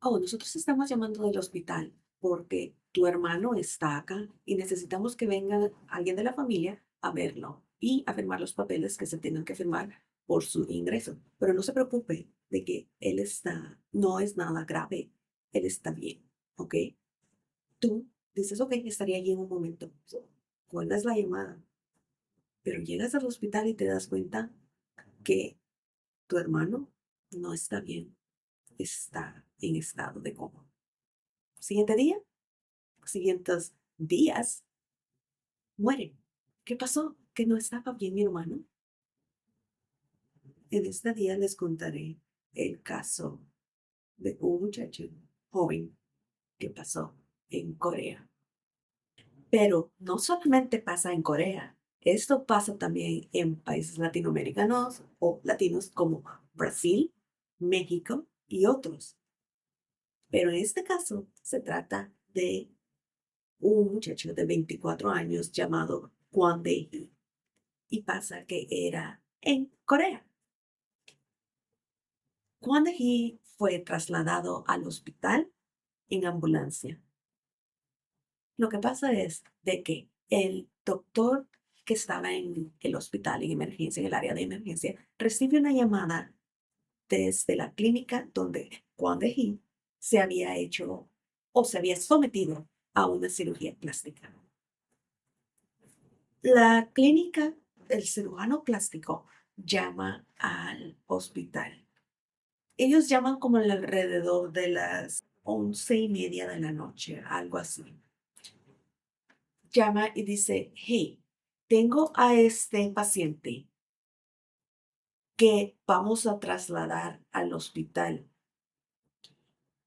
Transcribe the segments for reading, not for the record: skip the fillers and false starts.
Oh, nosotros estamos llamando del hospital porque tu hermano está acá y necesitamos que venga alguien de la familia a verlo y a firmar los papeles que se tengan que firmar por su ingreso. Pero no se preocupe de que él está, no es nada grave, él está bien, ¿ok? Tú dices, ok, estaría allí en un momento. Cuelgas la llamada, pero llegas al hospital y te das cuenta que tu hermano no está bien, está en estado de coma. Siguiente día, siguientes días, muere. ¿Qué pasó? ¿Que no estaba bien mi hermano? En este día les contaré el caso de un muchacho joven que pasó en Corea. Pero no solamente pasa en Corea, esto pasa también en países latinoamericanos o latinos como Brasil, México y otros. Pero en este caso se trata de un muchacho de 24 años llamado Kwon Dae-hee y pasa que era en Corea. Kwon Dae-hee fue trasladado al hospital en ambulancia. Lo que pasa es de que el doctor que estaba en el hospital en emergencia, en el área de emergencia, recibe una llamada desde la clínica donde Kwon Dae-hee se había hecho o se había sometido a una cirugía plástica. La clínica, el cirujano plástico llama al hospital. Ellos llaman como alrededor de las 11:30 de la noche, algo así. Llama y dice, hey, tengo a este paciente que vamos a trasladar al hospital.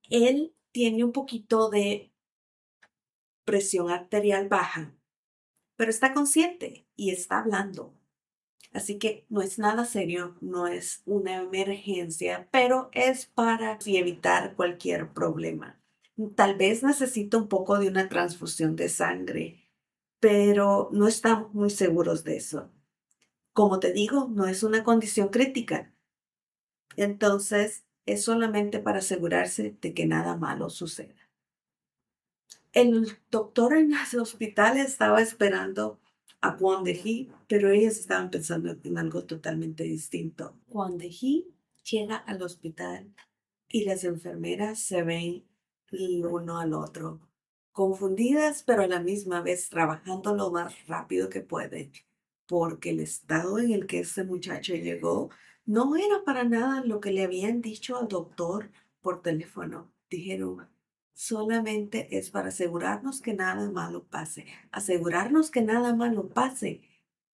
Él tiene un poquito de presión arterial baja, pero está consciente y está hablando. Así que no es nada serio, no es una emergencia, pero es para evitar cualquier problema. Tal vez necesita un poco de una transfusión de sangre, pero no estamos muy seguros de eso. Como te digo, no es una condición crítica, entonces es solamente para asegurarse de que nada malo suceda. El doctor en ese hospital estaba esperando a Kwon De-hee, pero ellos estaban pensando en algo totalmente distinto. Kwon De-hee llega al hospital y las enfermeras se ven el uno al otro, confundidas, pero a la misma vez trabajando lo más rápido que pueden, porque el estado en el que ese muchacho llegó no era para nada lo que le habían dicho al doctor por teléfono. Dijeron, solamente es para asegurarnos que nada malo pase, asegurarnos que nada malo pase.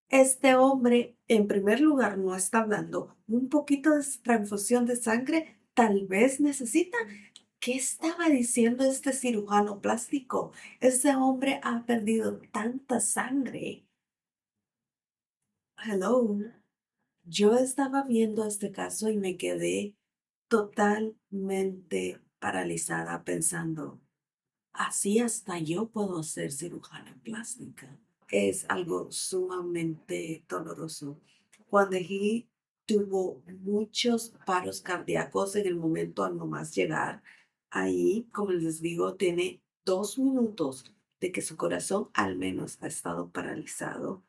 Este hombre, en primer lugar, no está hablando. Un poquito de transfusión de sangre tal vez necesita. ¿Qué estaba diciendo este cirujano plástico? Ese hombre ha perdido tanta sangre. Hello. Yo estaba viendo este caso y me quedé totalmente paralizada pensando, así hasta yo puedo ser cirujana plástica. Es algo sumamente doloroso. Juan de Gil tuvo muchos paros cardíacos en el momento al nomás llegar. Ahí, como les digo, tiene 2 minutos de que su corazón al menos ha estado paralizado.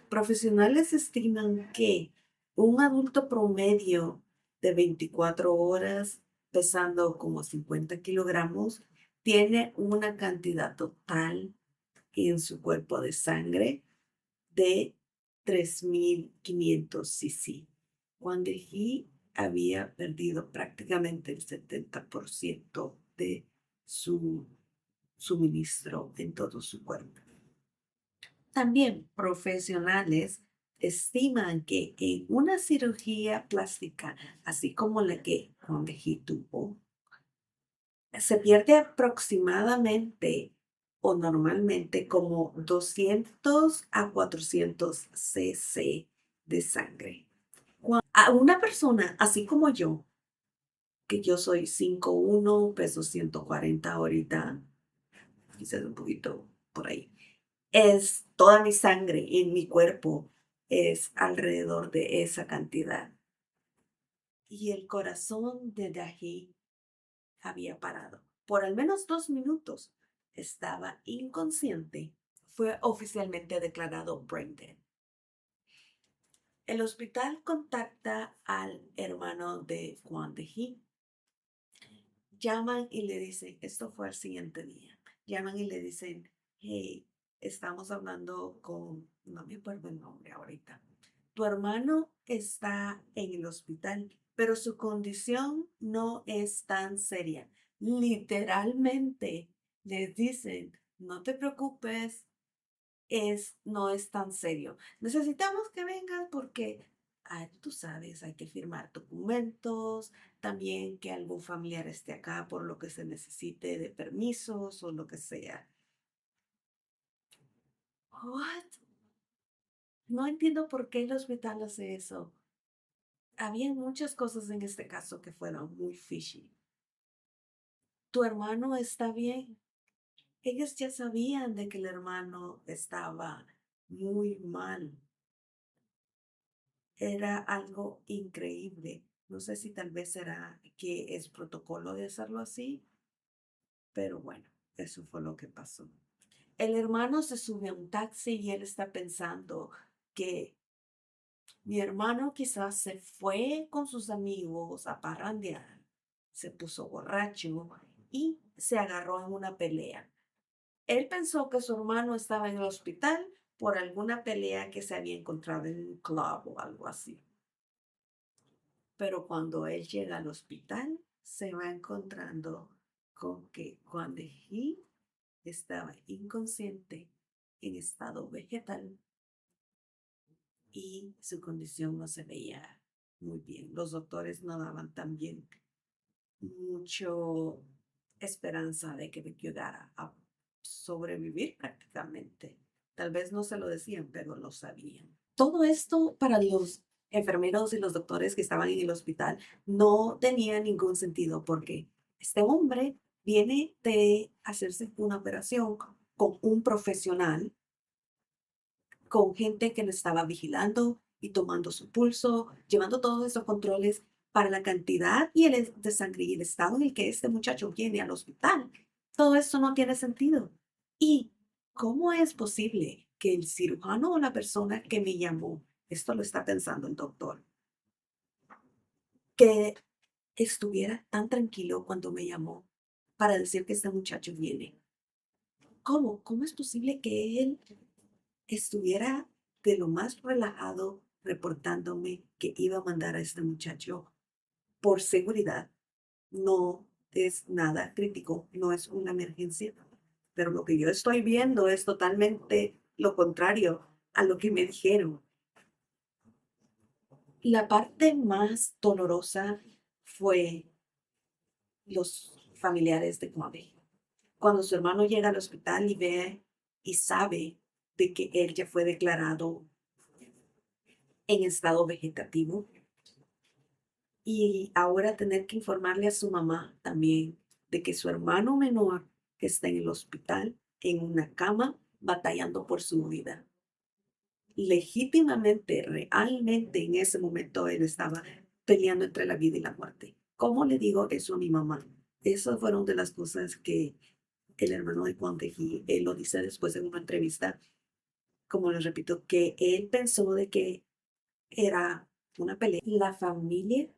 Profesionales estiman que un adulto promedio de 24 horas, pesando como 50 kilogramos, tiene una cantidad total en su cuerpo de sangre de 3.500 cc. Cuando He había perdido prácticamente el 70% de su suministro en todo su cuerpo. También profesionales estiman que en una cirugía plástica, así como la que Juan de He tuvo, se pierde aproximadamente o normalmente como 200 a 400 cc de sangre. A una persona así como yo, que yo soy 5'1", peso 140 ahorita, quizás un poquito por ahí, es toda mi sangre en mi cuerpo es alrededor de esa cantidad. Y el corazón de Dahi había parado. Por al menos 2 minutos estaba inconsciente. Fue oficialmente declarado brain dead. El hospital contacta al hermano de Kwon Tae-hee. Llaman y le dicen, esto fue al siguiente día, llaman y le dicen, hey, estamos hablando con, no me acuerdo el nombre ahorita, tu hermano está en el hospital, pero su condición no es tan seria. Literalmente les dicen, no te preocupes, no es tan serio. Necesitamos que vengas porque, tú sabes, hay que firmar documentos, también que algún familiar esté acá por lo que se necesite de permisos o lo que sea. What? No entiendo por qué el hospital hace eso. Había muchas cosas en este caso que fueron muy fishy. Tu hermano está bien. Ellos ya sabían de que el hermano estaba muy mal. Era algo increíble. No sé si tal vez será que es protocolo de hacerlo así, pero bueno, eso fue lo que pasó. El hermano se sube a un taxi y él está pensando que mi hermano quizás se fue con sus amigos a parrandear, se puso borracho y se agarró en una pelea. Él pensó que su hermano estaba en el hospital por alguna pelea que se había encontrado en un club o algo así. Pero cuando él llega al hospital, se va encontrando con que cuando él estaba inconsciente en estado vegetal y su condición no se veía muy bien. Los doctores no daban también mucho esperanza de que me ayudara a sobrevivir prácticamente. Tal vez no se lo decían, pero lo sabían. Todo esto para los enfermeros y los doctores que estaban en el hospital no tenía ningún sentido porque este hombre viene de hacerse una operación con un profesional, con gente que lo estaba vigilando y tomando su pulso, llevando todos esos controles para la cantidad y el de sangre y el estado en el que este muchacho viene al hospital. Todo esto no tiene sentido. ¿Y cómo es posible que el cirujano o la persona que me llamó, esto lo está pensando el doctor, que estuviera tan tranquilo cuando me llamó para decir que este muchacho viene? ¿Cómo? ¿Cómo es posible que él estuviera de lo más relajado reportándome que iba a mandar a este muchacho por seguridad? No es nada crítico, no es una emergencia, pero lo que yo estoy viendo es totalmente lo contrario a lo que me dijeron. La parte más dolorosa fue los familiares de Kwame. Cuando su hermano llega al hospital y ve y sabe de que él ya fue declarado en estado vegetativo y ahora tener que informarle a su mamá también de que su hermano menor que está en el hospital, en una cama, batallando por su vida. Legítimamente, realmente en ese momento él estaba peleando entre la vida y la muerte. ¿Cómo le digo eso a mi mamá? Esas fueron de las cosas que el hermano de Juan Tejí, él lo dice después en una entrevista, como les repito, que él pensó de que era una pelea. La familia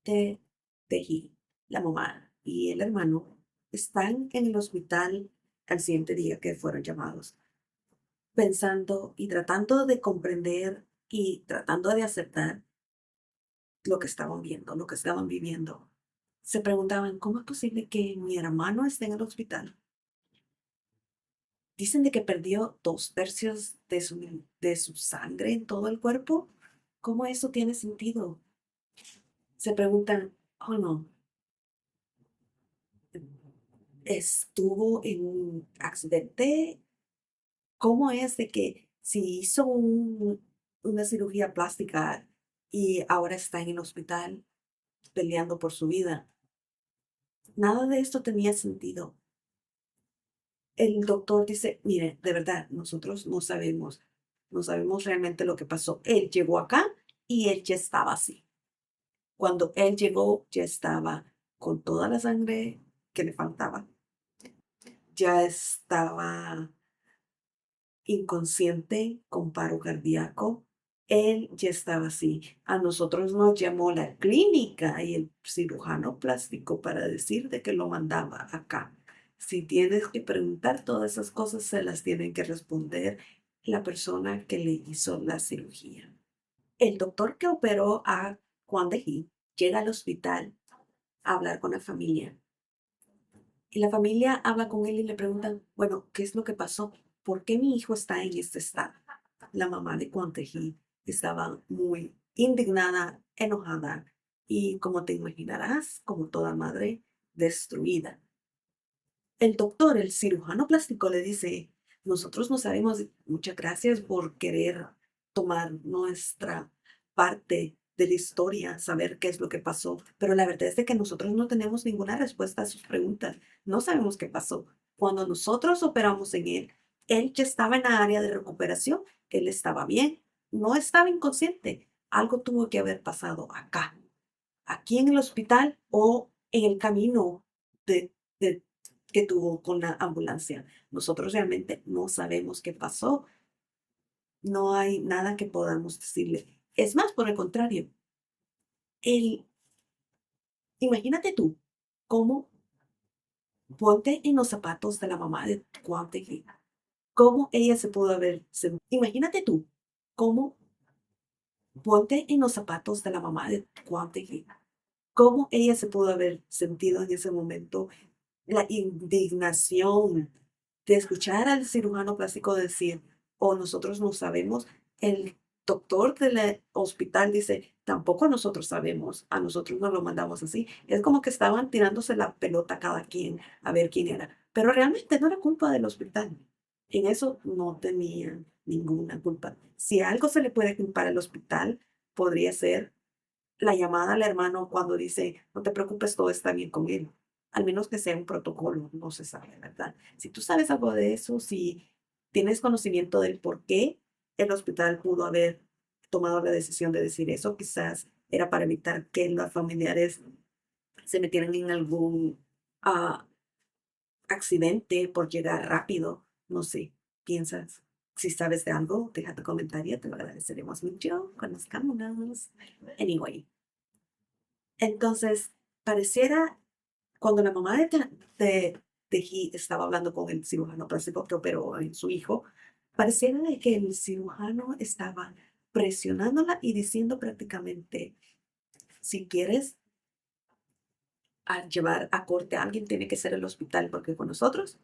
de Tejí, la mamá y el hermano, están en el hospital al siguiente día que fueron llamados, pensando y tratando de comprender y tratando de aceptar lo que estaban viendo, lo que estaban viviendo. Se preguntaban, ¿cómo es posible que mi hermano esté en el hospital? Dicen de que perdió 2/3 de su sangre en todo el cuerpo. ¿Cómo eso tiene sentido? Se preguntan, oh no, estuvo en un accidente. ¿Cómo es de que si hizo una cirugía plástica y ahora está en el hospital peleando por su vida? Nada de esto tenía sentido. El doctor dice, mire, de verdad, nosotros no sabemos realmente lo que pasó. Él llegó acá y él ya estaba así. Cuando él llegó, ya estaba con toda la sangre que le faltaba. Ya estaba inconsciente con paro cardíaco. Él ya estaba así. A nosotros nos llamó la clínica y el cirujano plástico para decir de que lo mandaba acá. Si tienes que preguntar todas esas cosas, se las tienen que responder la persona que le hizo la cirugía. El doctor que operó a Juan de Gil llega al hospital a hablar con la familia. Y la familia habla con él y le preguntan, bueno, ¿qué es lo que pasó? ¿Por qué mi hijo está en este estado? La mamá de Juan Tejí estaba muy indignada, enojada y, como te imaginarás, como toda madre, destruida. El doctor, el cirujano plástico, le dice, nosotros no sabemos, muchas gracias por querer tomar nuestra parte de la historia, saber qué es lo que pasó, pero la verdad es de que nosotros no tenemos ninguna respuesta a sus preguntas, no sabemos qué pasó. Cuando nosotros operamos en él ya estaba en la área de recuperación, él estaba bien, no estaba inconsciente, algo tuvo que haber pasado acá, aquí en el hospital o en el camino de que tuvo con la ambulancia. Nosotros realmente no sabemos qué pasó, no hay nada que podamos decirle. Es más, por el contrario, el, imagínate tú cómo ponte en los zapatos de la mamá de Juan Tejeda, cómo ella se pudo haber sentido. Imagínate tú cómo ponte en los zapatos de la mamá de Juan Tejeda, cómo ella se pudo haber sentido en ese momento, la indignación de escuchar al cirujano plástico decir, o nosotros no sabemos, el doctor del hospital dice, tampoco nosotros sabemos, a nosotros nos lo mandamos así. Es como que estaban tirándose la pelota cada quien a ver quién era, pero realmente no era culpa del hospital. En eso no tenían ninguna culpa. Si algo se le puede culpar al hospital, podría ser la llamada al hermano cuando dice, no te preocupes, todo está bien con él. Al menos que sea un protocolo, no se sabe, ¿verdad? Si tú sabes algo de eso, si tienes conocimiento del por qué el hospital pudo haber tomado la decisión de decir eso, quizás era para evitar que los familiares se metieran en algún ah, accidente por llegar rápido. No sé, piensas. Si sabes de algo, deja tu comentario, te lo agradeceremos mucho. Conozcámonos. Anyway, entonces, pareciera, cuando la mamá de He estaba hablando con el cirujano plástico que operó en su hijo, pareciera de que el cirujano estaba presionándola y diciendo prácticamente, si quieres llevar a corte a alguien, tiene que ser el hospital, porque con nosotros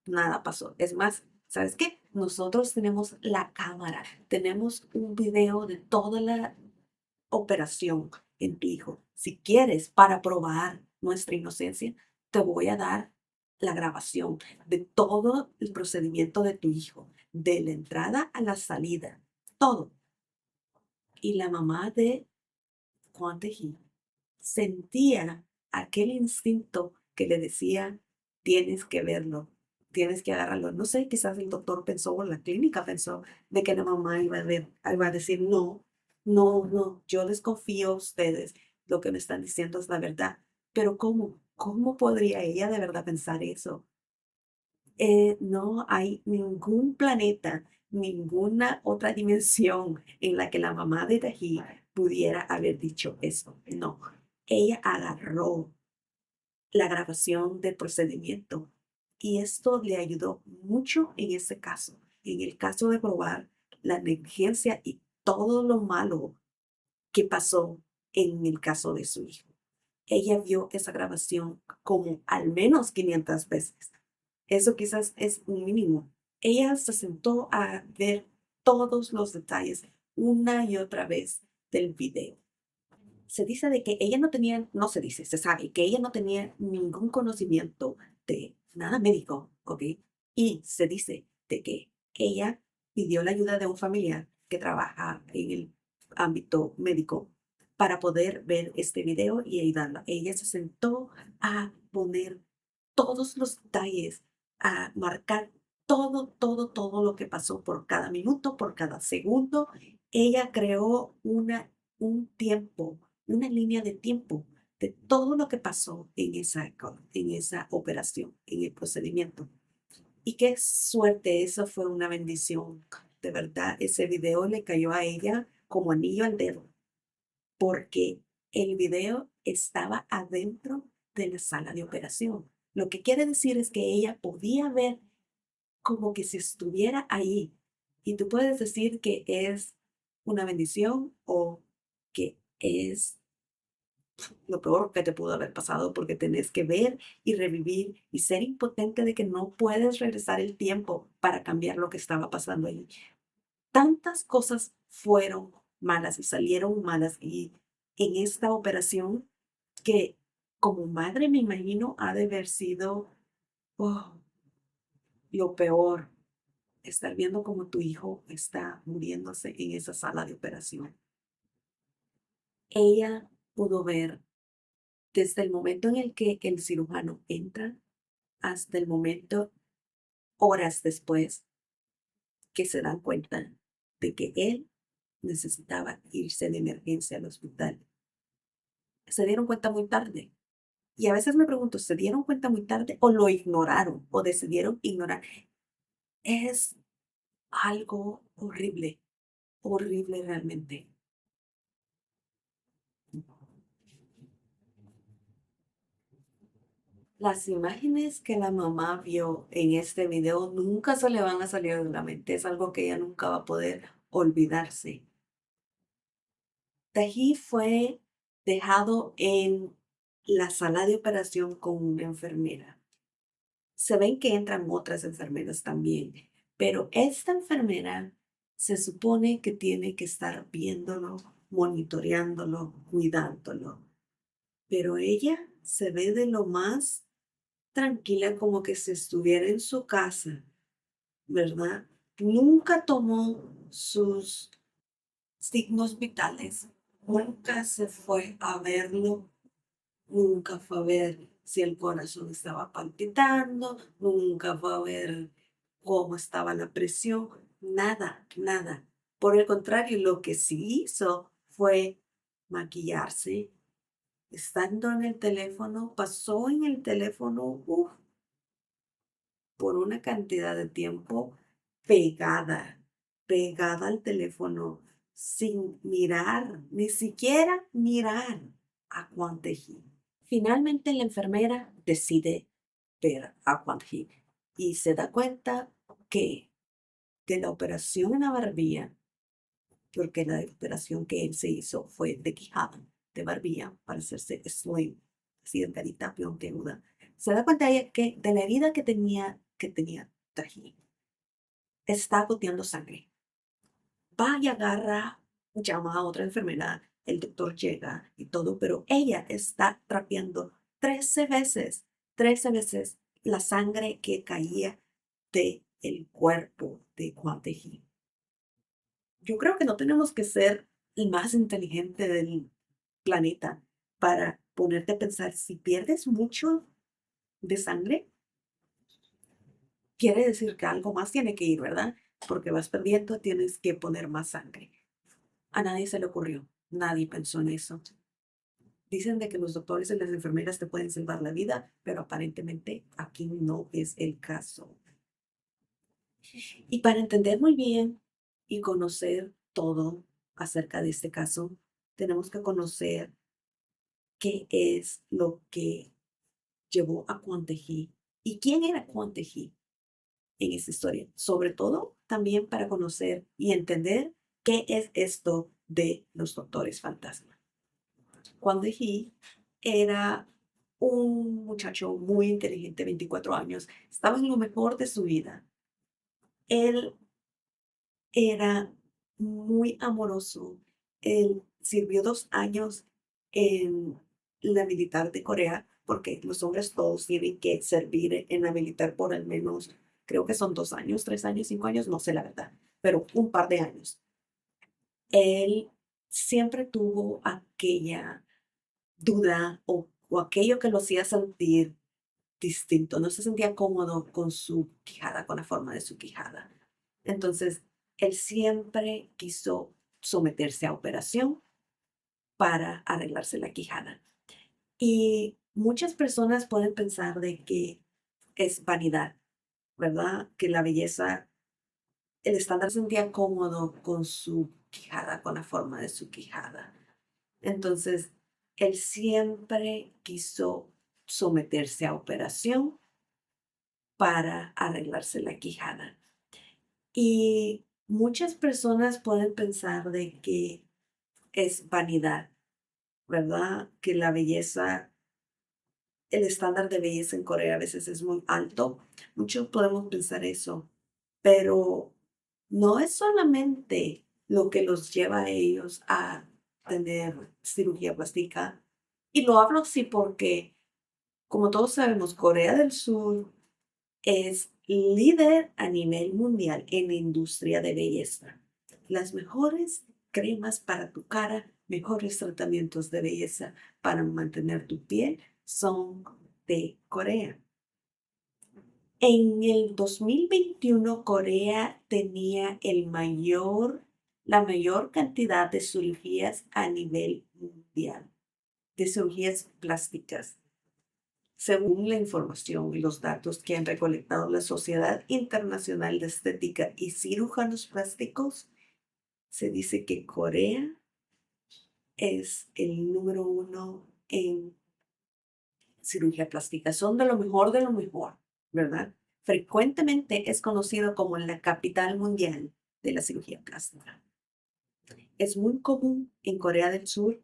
nada pasó. Es más, ¿sabes qué? Nosotros tenemos la cámara, tenemos un video de toda la operación en tu hijo. Si quieres, para probar nuestra inocencia, te voy a dar la grabación de todo el procedimiento de tu hijo, de la entrada a la salida, todo. Y la mamá de Juan Tejí sentía aquel instinto que le decía, tienes que verlo, tienes que agarrarlo. No sé, quizás el doctor pensó o la clínica pensó de que la mamá iba a ver, iba a decir, no, no, no, yo les confío a ustedes, lo que me están diciendo es la verdad. Pero ¿cómo? ¿Cómo podría ella de verdad pensar eso? No hay ningún planeta, ninguna otra dimensión en la que la mamá de Tají pudiera haber dicho eso. No, ella agarró la grabación del procedimiento y esto le ayudó mucho en ese caso, en el caso de probar la negligencia y todo lo malo que pasó en el caso de su hijo. Ella vio esa grabación como al menos 500 veces. Eso quizás es un mínimo. Ella se sentó a ver todos los detalles una y otra vez del video. Se dice de que ella no tenía, no se dice, se sabe que ella no tenía ningún conocimiento de nada médico, ¿ok? Y se dice de que ella pidió la ayuda de un familiar que trabaja en el ámbito médico para poder ver este video y ayudarla. Ella se sentó a poner todos los detalles, a marcar todo, todo, todo lo que pasó por cada minuto, por cada segundo. Ella creó un tiempo, una línea de tiempo de todo lo que pasó en esa operación, en el procedimiento. Y qué suerte, eso fue una bendición. De verdad, ese video le cayó a ella como anillo al dedo, porque el video estaba adentro de la sala de operación. Lo que quiere decir es que ella podía ver como que si estuviera ahí. Y tú puedes decir que es una bendición o que es lo peor que te pudo haber pasado porque tenés que ver y revivir y ser impotente de que no puedes regresar el tiempo para cambiar lo que estaba pasando ahí. Tantas cosas fueron malas y salieron malas y en esta operación que como madre me imagino ha de haber sido oh, lo peor, estar viendo como tu hijo está muriéndose en esa sala de operación. Ella pudo ver desde el momento en el que el cirujano entra hasta el momento, horas después, que se dan cuenta de que él necesitaba irse de emergencia al hospital. Se dieron cuenta muy tarde. Y a veces me pregunto, ¿se dieron cuenta muy tarde o lo ignoraron o decidieron ignorar? Es algo horrible, horrible realmente. Las imágenes que la mamá vio en este video nunca se le van a salir de la mente. Es algo que ella nunca va a poder olvidarse. Tají fue dejado en la sala de operación con una enfermera. Se ven que entran otras enfermeras también, pero esta enfermera se supone que tiene que estar viéndolo, monitoreándolo, cuidándolo. Pero ella se ve de lo más tranquila como que si estuviera en su casa, ¿verdad? Nunca tomó sus signos vitales, nunca se fue a verlo, nunca fue a ver si el corazón estaba palpitando, nunca fue a ver cómo estaba la presión, nada, nada. Por el contrario, lo que sí hizo fue maquillarse, estando en el teléfono, pasó en el teléfono, por una cantidad de tiempo pegada, pegada al teléfono, sin mirar, ni siquiera mirar a Juan Teji. Finalmente la enfermera decide ver a Juan Teji y se da cuenta que de la operación en la barbilla, porque la operación que él se hizo fue de quijada, de barbilla, para hacerse slim, así delgadita, puntiaguda. Se da cuenta ella que de la herida que tenía Tají, está goteando sangre. Va y agarra, llama a otra enfermera, el doctor llega y todo, pero ella está trapeando 13 veces la sangre que caía de el cuerpo de Juan Teji. Yo creo que no tenemos que ser el más inteligente del planeta para ponerte a pensar, si pierdes mucho de sangre, quiere decir que algo más tiene que ir, ¿verdad? Porque vas perdiendo, tienes que poner más sangre. A nadie se le ocurrió, nadie pensó en eso. Dicen de que los doctores y las enfermeras te pueden salvar la vida, pero aparentemente aquí no es el caso. Y para entender muy bien y conocer todo acerca de este caso, tenemos que conocer qué es lo que llevó a Kwon Tae-hee y quién era Kwon Tae-hee en esta historia. Sobre todo también para conocer y entender qué es esto de los doctores fantasma. Kwon Tae-hee era un muchacho muy inteligente, 24 años, estaba en lo mejor de su vida. Él era muy amoroso. Él sirvió 2 años en la militar de Corea, porque los hombres todos tienen que servir en la militar por al menos, creo que son 2 años, 3 años, 5 años, no sé la verdad, pero un par de años. Él siempre tuvo aquella duda o aquello que lo hacía sentir distinto, no se sentía cómodo con su quijada, con la forma de su quijada. Entonces, él siempre quiso someterse a operación para arreglarse la quijada. Y muchas personas pueden pensar de que es vanidad, ¿verdad? Que la belleza, el estándar se sentía cómodo con su quijada, con la forma de su quijada. Entonces, él siempre quiso someterse a operación para arreglarse la quijada. Y muchas personas pueden pensar de que es vanidad, ¿verdad? Que la belleza, el estándar de belleza en Corea a veces es muy alto. Muchos podemos pensar eso, pero no es solamente lo que los lleva a ellos a tener cirugía plástica. Y lo hablo así porque, como todos sabemos, Corea del Sur es líder a nivel mundial en la industria de belleza. Las mejores cremas para tu cara, mejores tratamientos de belleza para mantener tu piel son de Corea. En el 2021, Corea tenía la mayor cantidad de cirugías a nivel mundial, de cirugías plásticas. Según la información y los datos que han recolectado la Sociedad Internacional de Estética y Cirujanos Plásticos, se dice que Corea es el número uno en cirugía plástica. Son de lo mejor, ¿verdad? Frecuentemente es conocido como la capital mundial de la cirugía plástica. Es muy común en Corea del Sur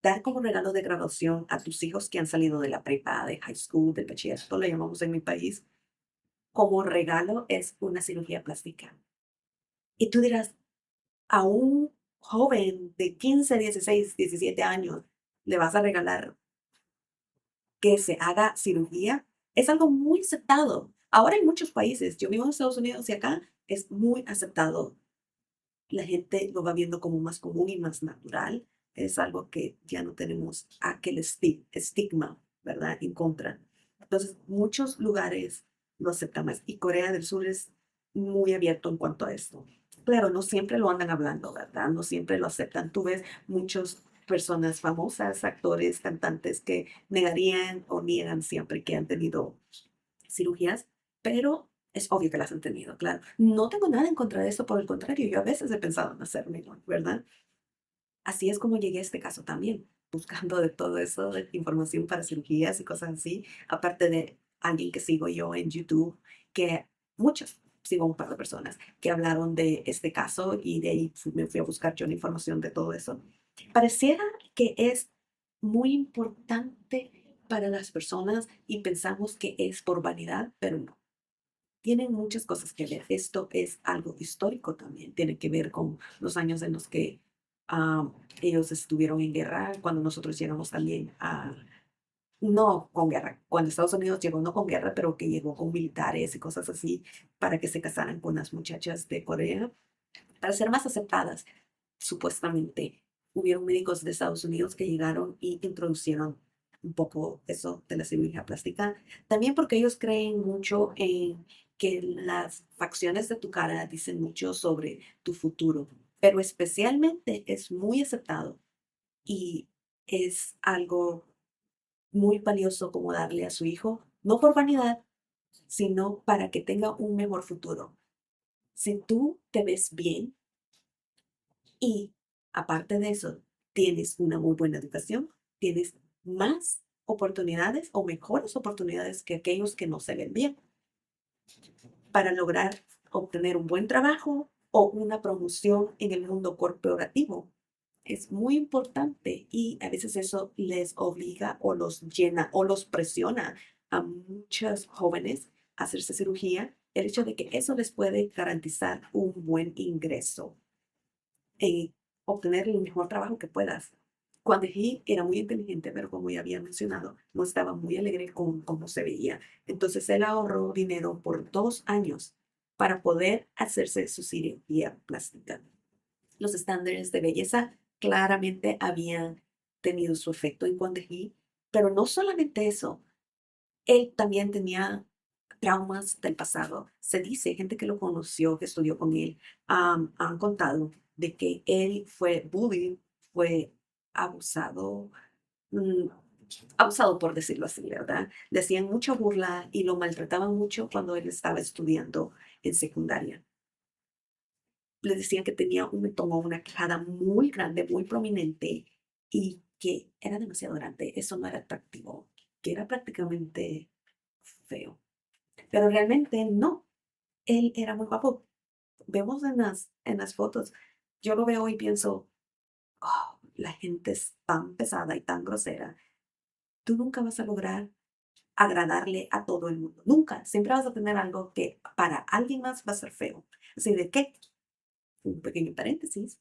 dar como regalo de graduación a tus hijos que han salido de la prepa, de high school, del bachillerato, lo llamamos en mi país, como regalo es una cirugía plástica. Y tú dirás, a un joven de 15, 16, 17 años, le vas a regalar que se haga cirugía. Es algo muy aceptado. Ahora en muchos países, yo vivo en Estados Unidos y acá es muy aceptado. La gente lo va viendo como más común y más natural. Es algo que ya no tenemos aquel estigma, ¿verdad? En contra. Entonces, muchos lugares lo aceptan más y Corea del Sur es muy abierto en cuanto a esto. Claro, no siempre lo andan hablando, ¿verdad? No siempre lo aceptan. Tú ves muchas personas famosas, actores, cantantes que negarían o niegan siempre que han tenido cirugías, pero es obvio que las han tenido, claro. No tengo nada en contra de eso, por el contrario, yo a veces he pensado en hacérmelo, ¿verdad? Así es como llegué a este caso también, buscando de todo eso, de información para cirugías y cosas así, aparte de alguien que sigo yo en YouTube, que muchos, sigo un par de personas que hablaron de este caso y de ahí me fui a buscar yo la información de todo eso. Pareciera que es muy importante para las personas y pensamos que es por vanidad, pero no. Tienen muchas cosas que ver. Esto es algo histórico también. Tiene que ver con los años en los que ah, ellos estuvieron en guerra, cuando nosotros llegamos también a, no con guerra, cuando Estados Unidos llegó no con guerra, pero que llegó con militares y cosas así para que se casaran con las muchachas de Corea, para ser más aceptadas. Supuestamente hubieron médicos de Estados Unidos que llegaron y introducieron un poco eso de la cirugía plástica. También porque ellos creen mucho en que las facciones de tu cara dicen mucho sobre tu futuro, pero especialmente es muy aceptado y es algo muy valioso como darle a su hijo, no por vanidad, sino para que tenga un mejor futuro. Si tú te ves bien, y aparte de eso, tienes una muy buena educación, tienes más oportunidades o mejores oportunidades que aquellos que no se ven bien para lograr obtener un buen trabajo o una promoción en el mundo corporativo. Es muy importante y a veces eso les obliga o los llena o los presiona a muchos jóvenes a hacerse cirugía, el hecho de que eso les puede garantizar un buen ingreso en obtener el mejor trabajo que puedas. Cuando He era muy inteligente, pero como ya había mencionado, no estaba muy alegre con cómo se veía. Entonces él ahorró dinero por 2 años para poder hacerse su cirugía plástica. Los estándares de belleza claramente habían tenido su efecto en Kwon Hee, pero no solamente eso, él también tenía traumas del pasado. Se dice, gente que lo conoció, que estudió con él, han contado de que él fue bullied, fue abusado, mm, abusado, por decirlo así, ¿verdad? Le hacían mucha burla y lo maltrataban mucho cuando él estaba estudiando en secundaria. Le decían que tenía un mentón o una quijada muy grande, muy prominente y que era demasiado grande. Eso no era atractivo, que era prácticamente feo. Pero realmente no, él era muy guapo. Vemos en las fotos, yo lo veo y pienso, oh, la gente es tan pesada y tan grosera. Tú nunca vas a lograr agradarle a todo el mundo. Nunca. Siempre vas a tener algo que para alguien más va a ser feo. Así de que, un pequeño paréntesis,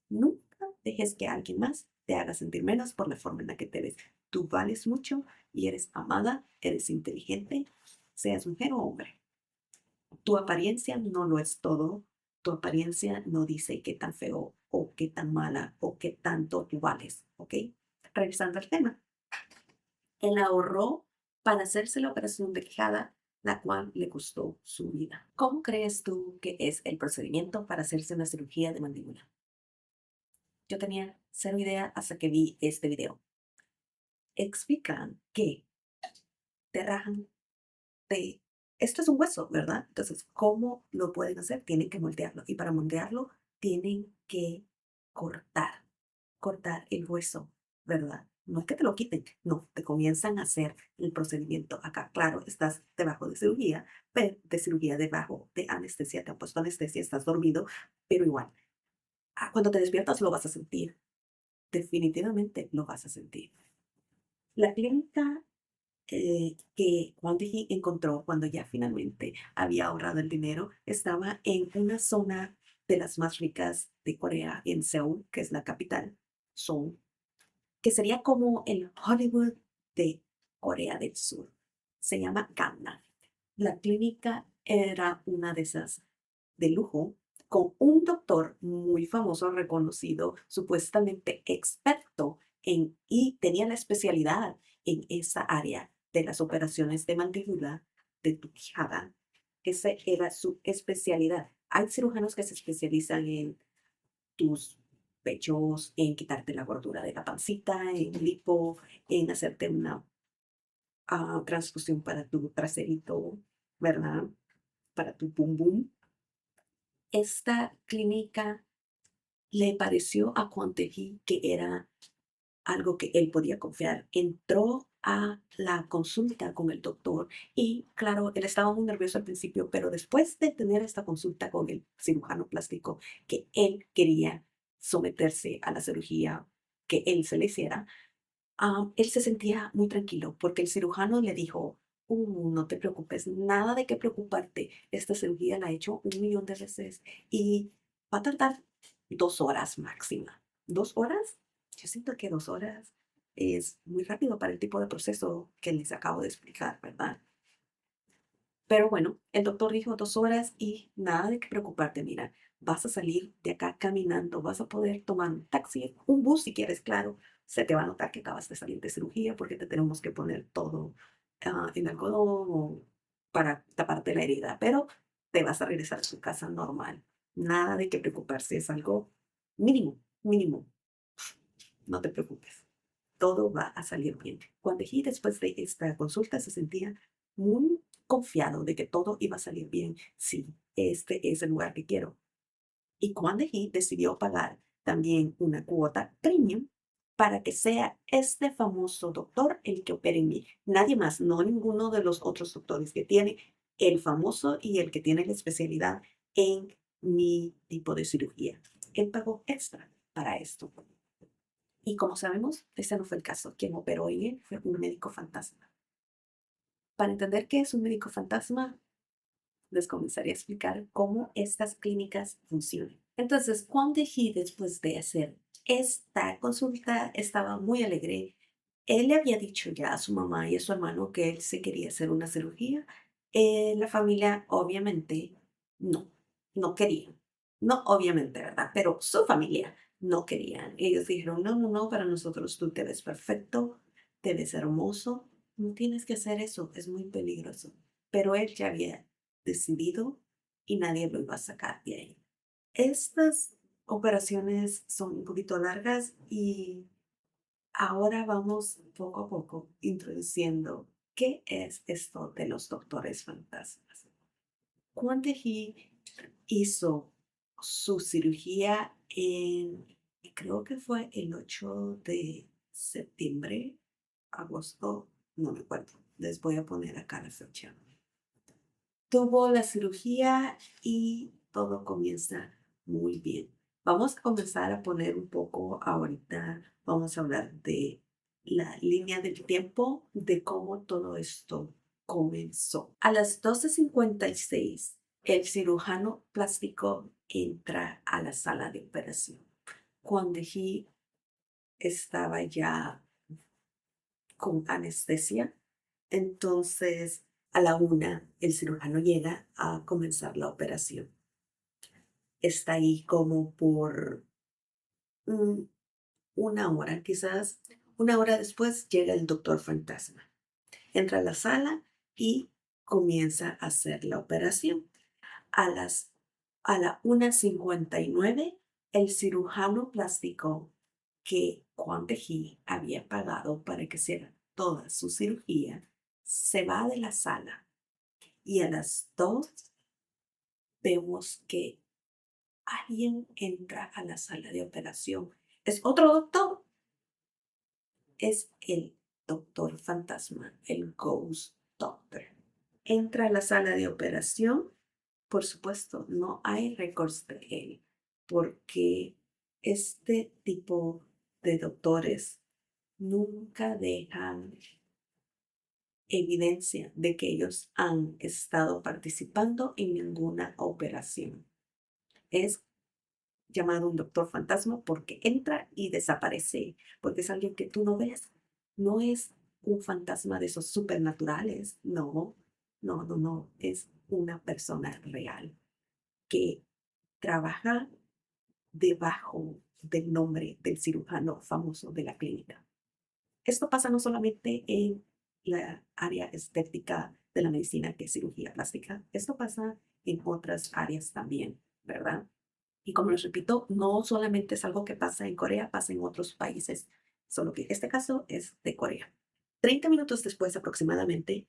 nunca dejes que alguien más te haga sentir menos por la forma en la que te ves. Tú vales mucho y eres amada, eres inteligente, seas mujer o hombre. Tu apariencia no lo es todo. Tu apariencia no dice qué tan feo o qué tan mala o qué tanto tú vales, ¿ok? Regresando al tema. Él ahorró para hacerse la operación de quijada, la cual le costó su vida. ¿Cómo crees tú que es el procedimiento para hacerse una cirugía de mandíbula? Yo tenía cero idea hasta que vi este video. Explican que te rajan de... Esto es un hueso, ¿verdad? Entonces, ¿cómo lo pueden hacer? Tienen que moldearlo. Y para moldearlo, tienen que cortar, cortar el hueso, ¿verdad? No es que te lo quiten, no, te comienzan a hacer el procedimiento. Acá, claro, estás debajo de cirugía, pero de cirugía debajo de anestesia, te han puesto anestesia, estás dormido, pero igual, cuando te despiertas lo vas a sentir, definitivamente lo vas a sentir. La clínica que Juan Diji encontró cuando ya finalmente había ahorrado el dinero estaba en una zona de las más ricas de Corea, en Seúl, que es la capital, Seúl, que sería como el Hollywood de Corea del Sur. Se llama Gangnam. La clínica era una de esas de lujo, con un doctor muy famoso, reconocido, supuestamente experto y tenía la especialidad en esa área de las operaciones de mandíbula, de tu quijada. Esa era su especialidad. Hay cirujanos que se especializan en tus pechos, en quitarte la gordura de la pancita, en lipo, en hacerte una transfusión para tu traserito, ¿verdad? Para tu pum pum. Esta clínica le pareció a Juan Teji que era algo que él podía confiar. Entró a la consulta con el doctor y claro, él estaba muy nervioso al principio, pero después de tener esta consulta con el cirujano plástico, que él quería someterse a la cirugía que él se le hiciera, él se sentía muy tranquilo porque el cirujano le dijo, no te preocupes, nada de qué preocuparte. Esta cirugía la he hecho 1 millón de veces y va a tardar 2 horas máxima. ¿2 horas? Yo siento que 2 horas es muy rápido para el tipo de proceso que les acabo de explicar, ¿verdad? Pero bueno, el doctor dijo 2 horas y nada de qué preocuparte, mira, vas a salir de acá caminando, vas a poder tomar un taxi, un bus si quieres, claro. Se te va a notar que acabas de salir de cirugía porque te tenemos que poner todo en algodón para taparte la herida, pero te vas a regresar a tu casa normal. Nada de qué preocuparse, es algo mínimo, mínimo. No te preocupes, todo va a salir bien. Cuando He después de esta consulta se sentía muy confiado de que todo iba a salir bien. Sí, este es el lugar que quiero. Y cuando He decidió pagar también una cuota premium para que sea este famoso doctor el que opere en mí. Nadie más, no ninguno de los otros doctores que tiene el famoso y el que tiene la especialidad en mi tipo de cirugía. Él pagó extra para esto. Y como sabemos, ese no fue el caso. Quien operó en él fue un médico fantasma. Para entender qué es un médico fantasma, les comenzaré a explicar cómo estas clínicas funcionan. Entonces, Juan de He, después de hacer esta consulta, estaba muy alegre. Él le había dicho ya a su mamá y a su hermano que él se quería hacer una cirugía. La familia, obviamente, no, no querían. No, obviamente, ¿verdad? Pero su familia no querían. Ellos dijeron, no, no, no, para nosotros tú te ves perfecto, te ves hermoso, no tienes que hacer eso, es muy peligroso. Pero él ya había decidido y nadie lo iba a sacar de ahí. Estas operaciones son un poquito largas y Ahora vamos poco a poco introduciendo qué es esto de los doctores fantasmas. Kwon Tae-hee hizo su cirugía creo que fue el 8 de septiembre, agosto, no me acuerdo. Les voy a poner acá la fecha. Tuvo la cirugía y todo comienza muy bien. Vamos a comenzar a poner un poco ahorita, vamos a hablar de la línea del tiempo de cómo todo esto comenzó. A las 12:56, el cirujano plástico entra a la sala de operación. Cuando Hee estaba ya con anestesia, entonces a la 1 el cirujano llega a comenzar la operación. Está ahí como por mm, 1 hora, quizás 1 hora después llega el doctor fantasma. Entra a la sala y comienza a hacer la operación. A las a la 1:59, el cirujano plástico que Kwon Tae-hee había pagado para que hiciera toda su cirugía se va de la sala y a las 2 vemos que alguien entra a la sala de operación. Es otro doctor, es el doctor fantasma, el Ghost Doctor. Entra a la sala de operación. Por supuesto, no hay récords de él, porque este tipo de doctores nunca dejan evidencia de que ellos han estado participando en ninguna operación. Es llamado un doctor fantasma porque entra y desaparece, porque es alguien que tú no ves. No es un fantasma de esos supernaturales, no, no, no, no, es una persona real que trabaja debajo del nombre del cirujano famoso de la clínica. Esto pasa no solamente en la área estética de la medicina, que es cirugía plástica, esto pasa en otras áreas también, ¿verdad? Y como les repito, no solamente es algo que pasa en Corea, pasa en otros países, solo que este caso es de Corea. 30 minutos después aproximadamente,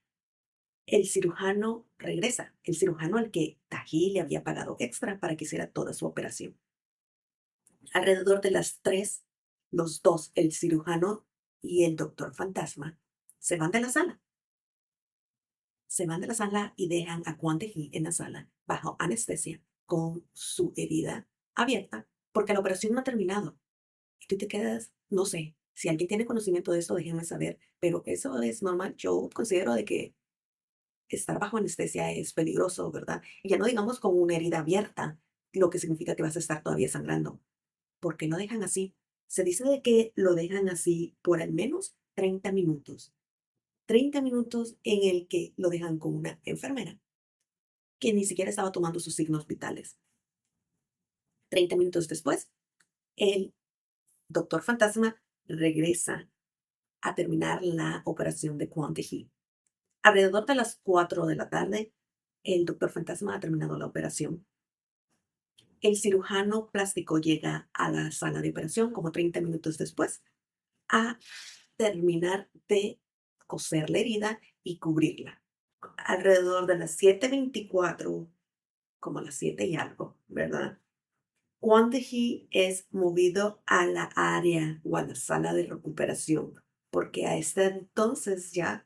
el cirujano regresa, el cirujano al que Taji le había pagado extra para que hiciera toda su operación. Alrededor de las 3, los dos, el cirujano y el doctor fantasma, se van de la sala. Se van de la sala y dejan a Kwon Tae-hee en la sala bajo anestesia con su herida abierta porque la operación no ha terminado. Y tú te quedas, no sé, si alguien tiene conocimiento de esto, déjenme saber, pero eso es normal. Yo considero de que estar bajo anestesia es peligroso, ¿verdad? Y ya no digamos con una herida abierta, lo que significa que vas a estar todavía sangrando. ¿Por qué lo dejan así? Se dice de que lo dejan así por al menos 30 minutos. 30 minutos en el que lo dejan con una enfermera que ni siquiera estaba tomando sus signos vitales. 30 minutos después, el doctor fantasma regresa a terminar la operación de Kwon Tae-hee. Alrededor de las 4 de la tarde, el doctor fantasma ha terminado la operación. El cirujano plástico llega a la sala de operación como 30 minutos después a terminar de coser la herida y cubrirla. Alrededor de las 7:24, como a las 7 y algo, ¿verdad? Kwon Tae-hee es movido a la área o a la sala de recuperación, porque a este entonces ya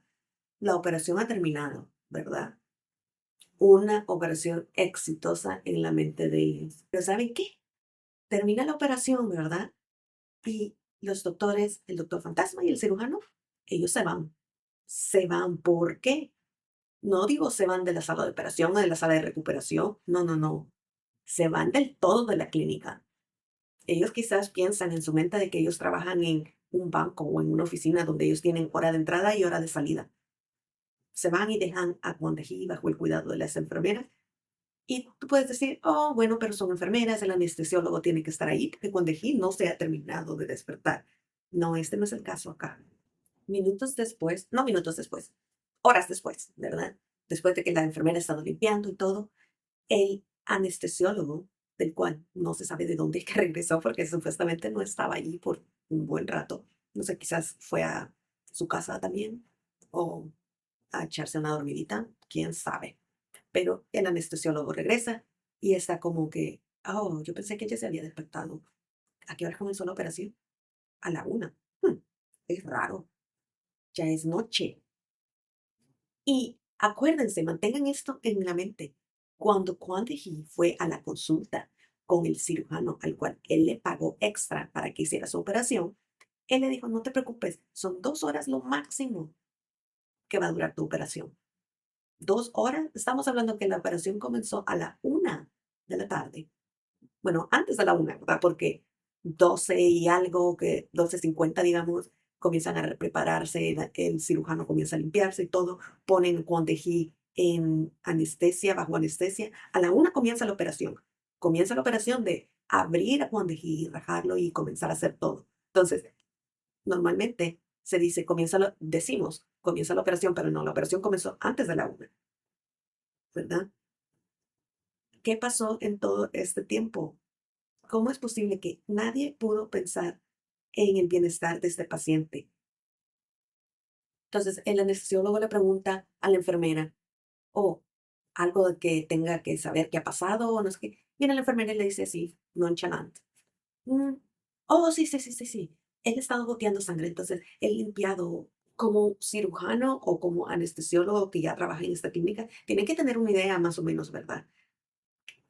la operación ha terminado, ¿verdad? Una operación exitosa en la mente de ellos. Pero ¿saben qué? Termina la operación, ¿verdad? Y los doctores, el doctor fantasma y el cirujano, ellos se van. Se van, ¿por qué? No digo se van de la sala de operación o de la sala de recuperación. No, no, no. Se van del todo de la clínica. Ellos quizás piensan en su mente de que ellos trabajan en un banco o en una oficina donde ellos tienen hora de entrada y hora de salida. Se van y dejan a Kwon Tae-hee bajo el cuidado de las enfermeras. Y tú puedes decir, oh, bueno, pero son enfermeras, el anestesiólogo tiene que estar ahí porque Kwon Tae-hee no se ha terminado de despertar. No, este no es el caso acá. Minutos después, no minutos después, horas después, ¿verdad? Después de que la enfermera ha estado limpiando y todo, el anestesiólogo, del cual no se sabe de dónde que regresó porque supuestamente no estaba allí por un buen rato, No sé, quizás fue a su casa también o a echarse una dormidita, quién sabe. Pero el anestesiólogo regresa y está como que, oh, yo pensé que ella se había despertado. ¿A qué hora comenzó la operación? A la 1. Es raro, ya es noche. Y acuérdense, mantengan esto en la mente. Cuando Kwon Hee fue a la consulta con el cirujano al cual él le pagó extra para que hiciera su operación, él le dijo, no te preocupes, son 2 horas lo máximo que va a durar tu operación. 2 horas, estamos hablando que la operación comenzó a la 1 de la tarde. Bueno, antes de la 1, ¿verdad? Porque 12 y algo, que 12:50, digamos, comienzan a prepararse, el cirujano comienza a limpiarse y todo, ponen Kwon Hee en anestesia, bajo anestesia. A la 1 comienza la operación. Comienza la operación de abrir a Kwon Hee, rajarlo y comenzar a hacer todo. Entonces, normalmente se dice, decimos, comienza la operación, pero no, la operación comenzó antes de la 1, ¿verdad? ¿Qué pasó en todo este tiempo? ¿Cómo es posible que nadie pudo pensar en el bienestar de este paciente? Entonces, el anestesiólogo le pregunta a la enfermera, o algo de que tenga que saber qué ha pasado, o no sé qué. Viene la enfermera y le dice así, nonchalant. "Mm, oh, sí, sí, sí, sí, sí. Él ha estado goteando sangre, entonces él limpiado como cirujano o como anestesiólogo que ya trabaja en esta clínica, tiene que tener una idea más o menos, ¿verdad?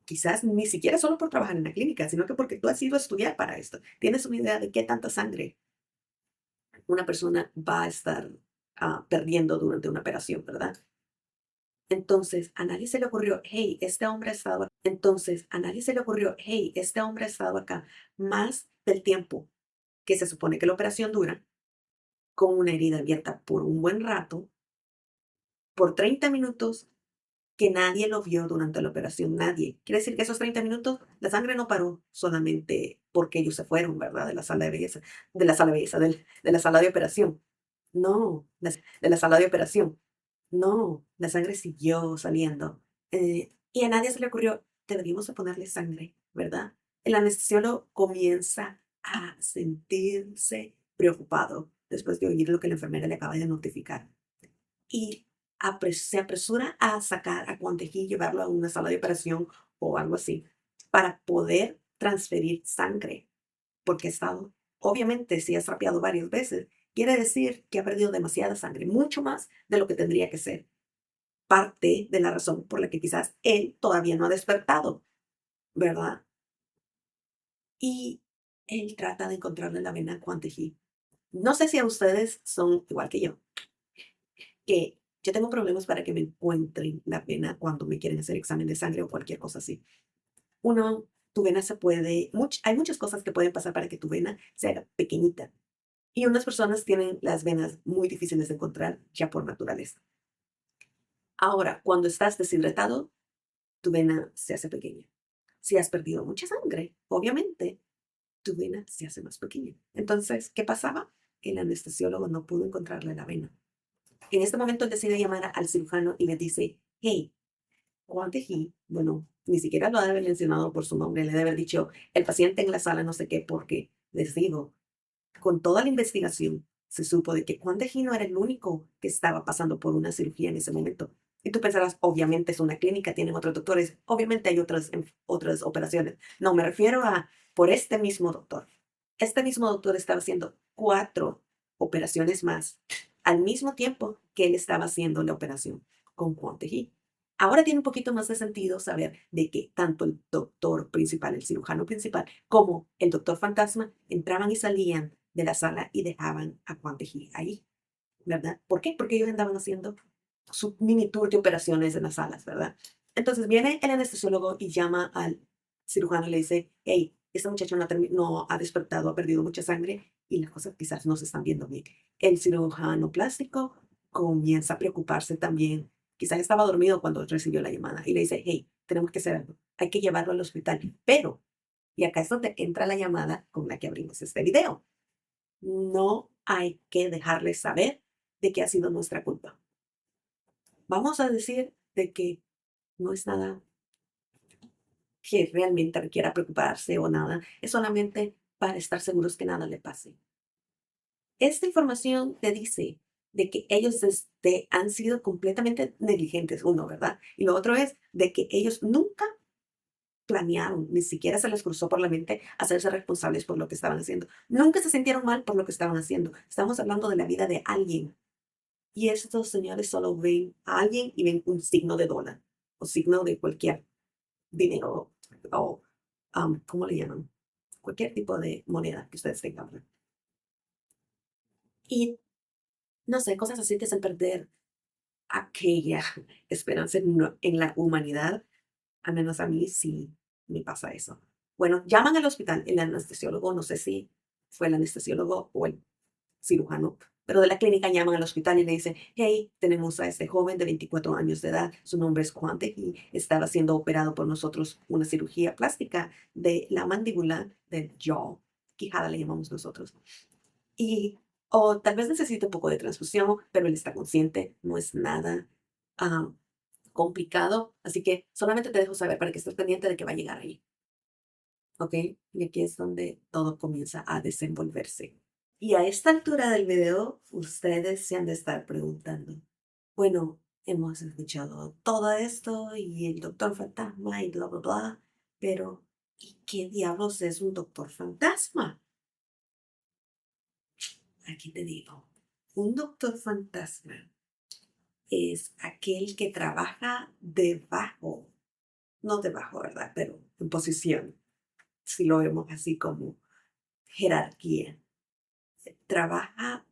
Quizás ni siquiera solo por trabajar en la clínica, sino que porque tú has ido a estudiar para esto. Tienes una idea de qué tanta sangre una persona va a estar perdiendo durante una operación, ¿verdad? Entonces, a nadie se le ocurrió, hey, este hombre ha estado acá. Entonces, a nadie se le ocurrió, hey, este hombre ha estado acá más del tiempo que se supone que la operación dura, con una herida abierta por un buen rato, por 30 minutos, que nadie lo vio durante la operación, nadie. Quiere decir que esos 30 minutos la sangre no paró solamente porque ellos se fueron, ¿verdad? De la sala de belleza, de la sala de operación. No, de la sala de operación. No, la sangre siguió saliendo. Y a nadie se le ocurrió, deberíamos de ponerle sangre, ¿verdad? El anestesiólogo comienza a sentirse preocupado después de oír lo que la enfermera le acaba de notificar. Y se apresura a sacar a Kwon Hee, llevarlo a una sala de operación o algo así, para poder transferir sangre, porque ha estado, obviamente, si ha trapeado varias veces, quiere decir que ha perdido demasiada sangre, mucho más de lo que tendría que ser. Parte de la razón por la que quizás él todavía no ha despertado, ¿verdad? Y él trata de encontrarle la vena a Kwon Hee. No sé si a ustedes son igual que yo, que yo tengo problemas para que me encuentren la vena cuando me quieren hacer examen de sangre o cualquier cosa así. Uno, tu vena se puede, hay muchas cosas que pueden pasar para que tu vena se haga pequeñita. Y unas personas tienen las venas muy difíciles de encontrar ya por naturaleza. Ahora, cuando estás deshidratado, tu vena se hace pequeña. Si has perdido mucha sangre, obviamente, tu vena se hace más pequeña. Entonces, ¿qué pasaba? El anestesiólogo no pudo encontrarle la vena. En este momento él decide llamar al cirujano y le dice, hey, Kwon Hee, bueno, ni siquiera lo ha de haber mencionado por su nombre, le debe haber dicho el paciente en la sala no sé qué, porque les digo, con toda la investigación se supo de que Kwon Hee no era el único que estaba pasando por una cirugía en ese momento. Y tú pensarás, obviamente es una clínica, tienen otros doctores, obviamente hay otras operaciones. No, me refiero a por este mismo doctor. Este mismo doctor estaba haciendo 4 operaciones más al mismo tiempo que él estaba haciendo la operación con Kwon Hee. Ahora tiene un poquito más de sentido saber de que tanto el doctor principal, el cirujano principal, como el doctor fantasma entraban y salían de la sala y dejaban a Kwon Hee ahí, ¿verdad? ¿Por qué? Porque ellos andaban haciendo su mini tour de operaciones en las salas, ¿verdad? Entonces viene el anestesiólogo y llama al cirujano y le dice, hey, esta muchacha no ha despertado, ha perdido mucha sangre y las cosas quizás no se están viendo bien. El cirujano plástico comienza a preocuparse también. Quizás estaba dormido cuando recibió la llamada y le dice, hey, tenemos que hacer algo, hay que llevarlo al hospital. Pero, y acá es donde entra la llamada con la que abrimos este video, no hay que dejarles saber de que ha sido nuestra culpa. Vamos a decir de que no es nada que realmente requiera preocuparse o nada, es solamente para estar seguros que nada le pase. Esta información te dice de que ellos han sido completamente negligentes, uno, ¿verdad? Y lo otro es de que ellos nunca planearon, ni siquiera se les cruzó por la mente hacerse responsables por lo que estaban haciendo. Nunca se sintieron mal por lo que estaban haciendo. Estamos hablando de la vida de alguien. Y estos señores solo ven a alguien y ven un signo de dólar o signo de cualquier dinero o, ¿cómo le llaman? Cualquier tipo de moneda que ustedes tengan. Y no sé, cosas así te hacen perder aquella esperanza en la humanidad. Al menos a mí sí me pasa eso. Bueno, llaman al hospital, el anestesiólogo, no sé si fue el anestesiólogo o el cirujano, pero de la clínica llaman al hospital y le dicen, hey, tenemos a este joven de 24 años de edad, su nombre es Juan y estaba siendo operado por nosotros una cirugía plástica de la mandíbula del jaw, quijada le llamamos nosotros. Y, o tal vez necesite un poco de transfusión, pero él está consciente, no es nada ah, complicado, así que solamente te dejo saber para que estés pendiente de que va a llegar ahí, ¿ok? Y aquí es donde todo comienza a desenvolverse. Y a esta altura del video, ustedes se han de estar preguntando, bueno, hemos escuchado todo esto y el doctor fantasma y bla, bla, bla, pero ¿y qué diablos es un doctor fantasma? Aquí te digo, un doctor fantasma es aquel que trabaja debajo, no debajo, ¿verdad? Pero en posición, si lo vemos así como jerarquía. Trabaja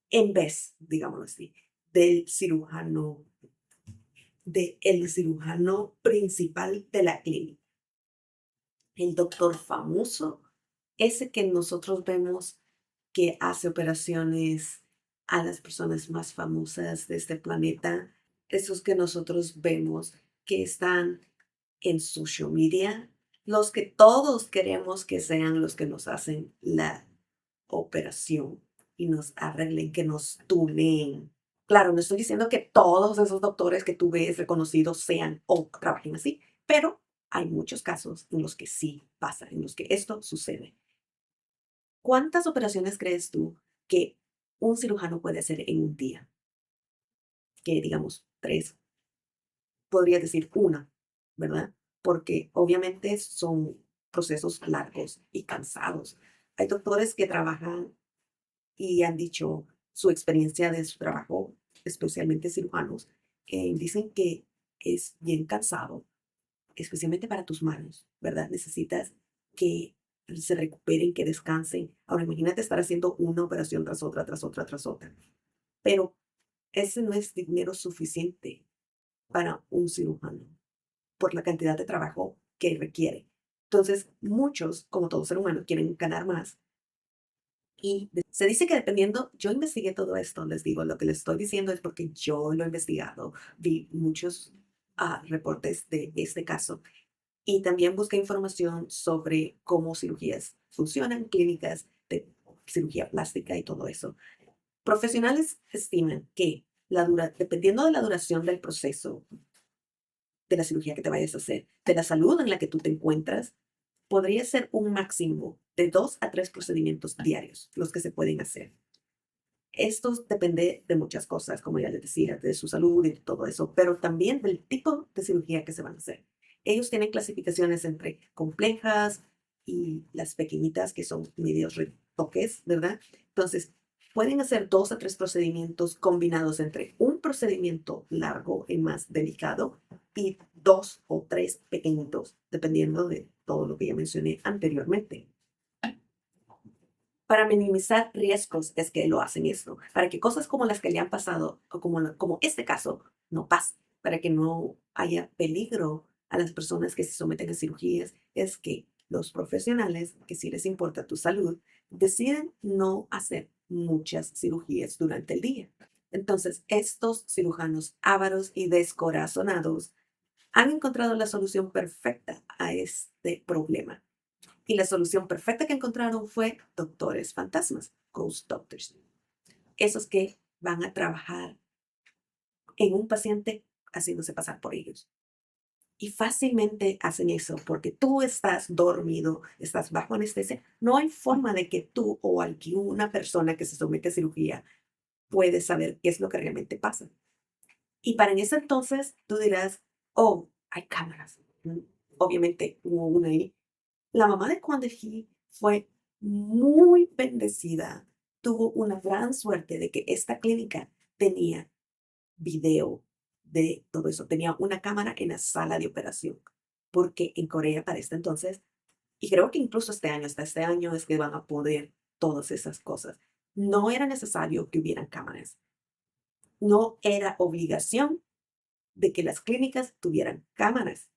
en vez, digámoslo así, del cirujano, del cirujano principal de la clínica. El doctor famoso, ese que nosotros vemos que hace operaciones a las personas más famosas de este planeta, esos que nosotros vemos que están en social media, los que todos queremos que sean los que nos hacen la operación y nos arreglen, que nos tuneen. Claro, no estoy diciendo que todos esos doctores que tú ves reconocidos sean o trabajen así, pero hay muchos casos en los que sí pasa, en los que esto sucede. ¿Cuántas operaciones crees tú que un cirujano puede hacer en un día? Que digamos, tres, podría decir una, ¿verdad? Porque obviamente son procesos largos y cansados. Hay doctores que trabajan y han dicho su experiencia de su trabajo, especialmente cirujanos, dicen que es bien cansado, especialmente para tus manos, ¿verdad? Necesitas que se recuperen, que descansen. Ahora imagínate estar haciendo una operación tras otra, tras otra, tras otra. Pero ese no es dinero suficiente para un cirujano por la cantidad de trabajo que requiere. Entonces, muchos, como todo ser humano, quieren ganar más. Y se dice que dependiendo, yo investigué todo esto, les digo, lo que les estoy diciendo es porque yo lo he investigado, vi muchos reportes de este caso y también busqué información sobre cómo cirugías funcionan, clínicas de cirugía plástica y todo eso. Profesionales estiman que dependiendo de la duración del proceso de la cirugía que te vayas a hacer, de la salud en la que tú te encuentras, podría ser un máximo de 2 a 3 procedimientos diarios los que se pueden hacer. Esto depende de muchas cosas, como ya les decía, de su salud y todo eso, pero también del tipo de cirugía que se van a hacer. Ellos tienen clasificaciones entre complejas y las pequeñitas que son medios retoques, ¿verdad? Entonces, pueden hacer 2 a 3 procedimientos combinados entre un procedimiento largo y más delicado y 2 o 3 pequeñitos, dependiendo de todo lo que ya mencioné anteriormente. Para minimizar riesgos es que lo hacen esto, para que cosas como las que le han pasado o como este caso no pasen, para que no haya peligro a las personas que se someten a cirugías, es que los profesionales, que sí les importa tu salud, deciden no hacer muchas cirugías durante el día. Entonces, estos cirujanos ávaros y descorazonados han encontrado la solución perfecta a este problema. Y la solución perfecta que encontraron fue doctores fantasmas, ghost doctors. Esos que van a trabajar en un paciente haciéndose pasar por ellos. Y fácilmente hacen eso porque tú estás dormido, estás bajo anestesia. No hay forma de que tú o alguna persona que se somete a cirugía puede saber qué es lo que realmente pasa. Y para en ese entonces tú dirás, oh, hay cámaras. Obviamente hubo una ahí. La mamá de Kwon Hee fue muy bendecida. Tuvo una gran suerte de que esta clínica tenía video de todo eso. Tenía una cámara en la sala de operación. Porque en Corea para este entonces, y creo que incluso este año, hasta este año es que van a poder todas esas cosas. No era necesario que hubieran cámaras. No era obligación de que las clínicas tuvieran cámaras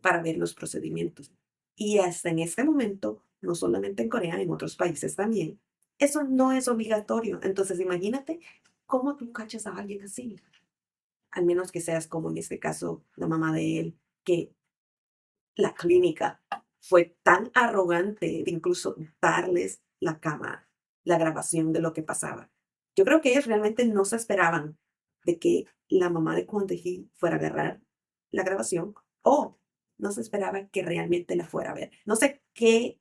para ver los procedimientos. Y hasta en este momento, no solamente en Corea, en otros países también, eso no es obligatorio. Entonces, imagínate cómo tú cachas a alguien así, al menos que seas como en este caso la mamá de él, que la clínica fue tan arrogante de incluso darles la cámara, la grabación de lo que pasaba. Yo creo que ellos realmente no se esperaban de que la mamá de Kwon Tae-hee fuera a agarrar la grabación o no se esperaba que realmente la fuera a ver. No sé qué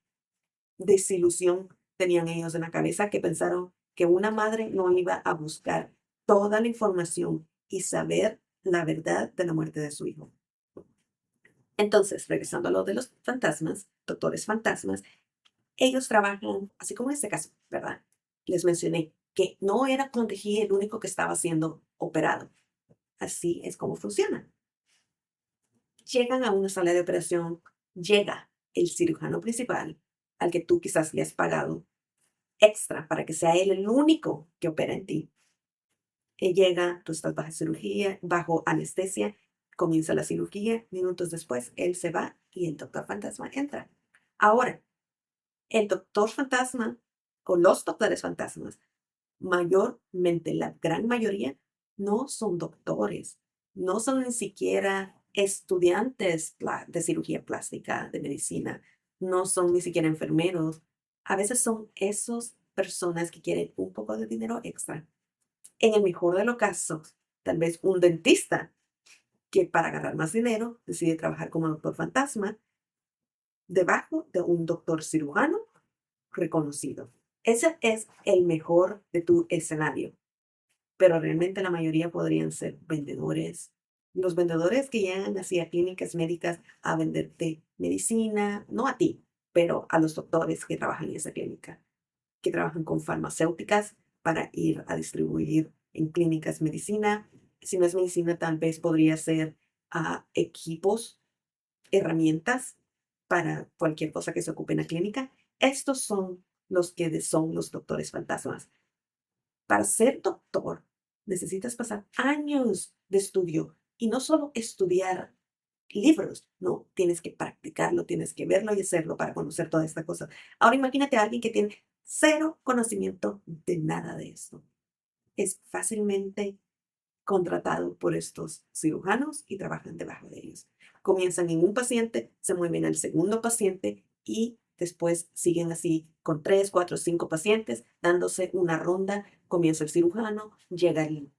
desilusión tenían ellos en la cabeza que pensaron que una madre no iba a buscar toda la información y saber la verdad de la muerte de su hijo. Entonces, regresando a lo de los fantasmas, doctores fantasmas, ellos trabajan, así como en este caso, ¿verdad? Les mencioné que no era Contagie el único que estaba siendo operado. Así es como funciona. Llegan a una sala de operación, llega el cirujano principal, al que tú quizás le has pagado extra para que sea él el único que opera en ti. Él llega, tú estás bajo cirugía, bajo anestesia, comienza la cirugía, minutos después él se va y el doctor fantasma entra. Ahora, el doctor fantasma o los doctores fantasmas, mayormente, la gran mayoría, no son doctores, no son ni siquiera estudiantes de cirugía plástica, de medicina, no son ni siquiera enfermeros. A veces son esas personas que quieren un poco de dinero extra. En el mejor de los casos, tal vez un dentista que para ganar más dinero decide trabajar como doctor fantasma debajo de un doctor cirujano reconocido. Ese es el mejor de tu escenario, pero realmente la mayoría podrían ser vendedores. Los vendedores que llegan así a clínicas médicas a venderte medicina, no a ti, pero a los doctores que trabajan en esa clínica, que trabajan con farmacéuticas para ir a distribuir en clínicas medicina. Si no es medicina, tal vez podría ser equipos, herramientas para cualquier cosa que se ocupe en la clínica. Estos son los que son los doctores fantasmas. Para ser doctor, necesitas pasar años de estudio y no solo estudiar libros, no, tienes que practicarlo, tienes que verlo y hacerlo para conocer toda esta cosa. Ahora imagínate a alguien que tiene cero conocimiento de nada de esto. Es fácilmente contratado por estos cirujanos y trabajan debajo de ellos. Comienzan en un paciente, se mueven al segundo paciente y después siguen así con 3, 4, 5 pacientes, dándose una ronda. Comienza el cirujano, llega el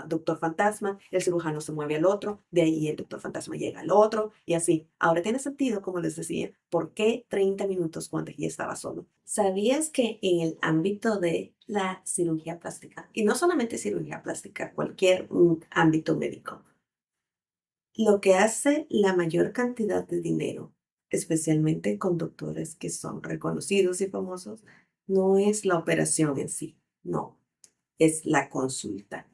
doctor fantasma, el cirujano se mueve al otro, de ahí el doctor fantasma llega al otro y así. Ahora tiene sentido, como les decía, por qué 30 minutos cuando ya estaba solo. ¿Sabías que en el ámbito de la cirugía plástica, y no solamente cirugía plástica, cualquier ámbito médico, lo que hace la mayor cantidad de dinero, especialmente con doctores que son reconocidos y famosos, no es la operación en sí, no, es la consulta.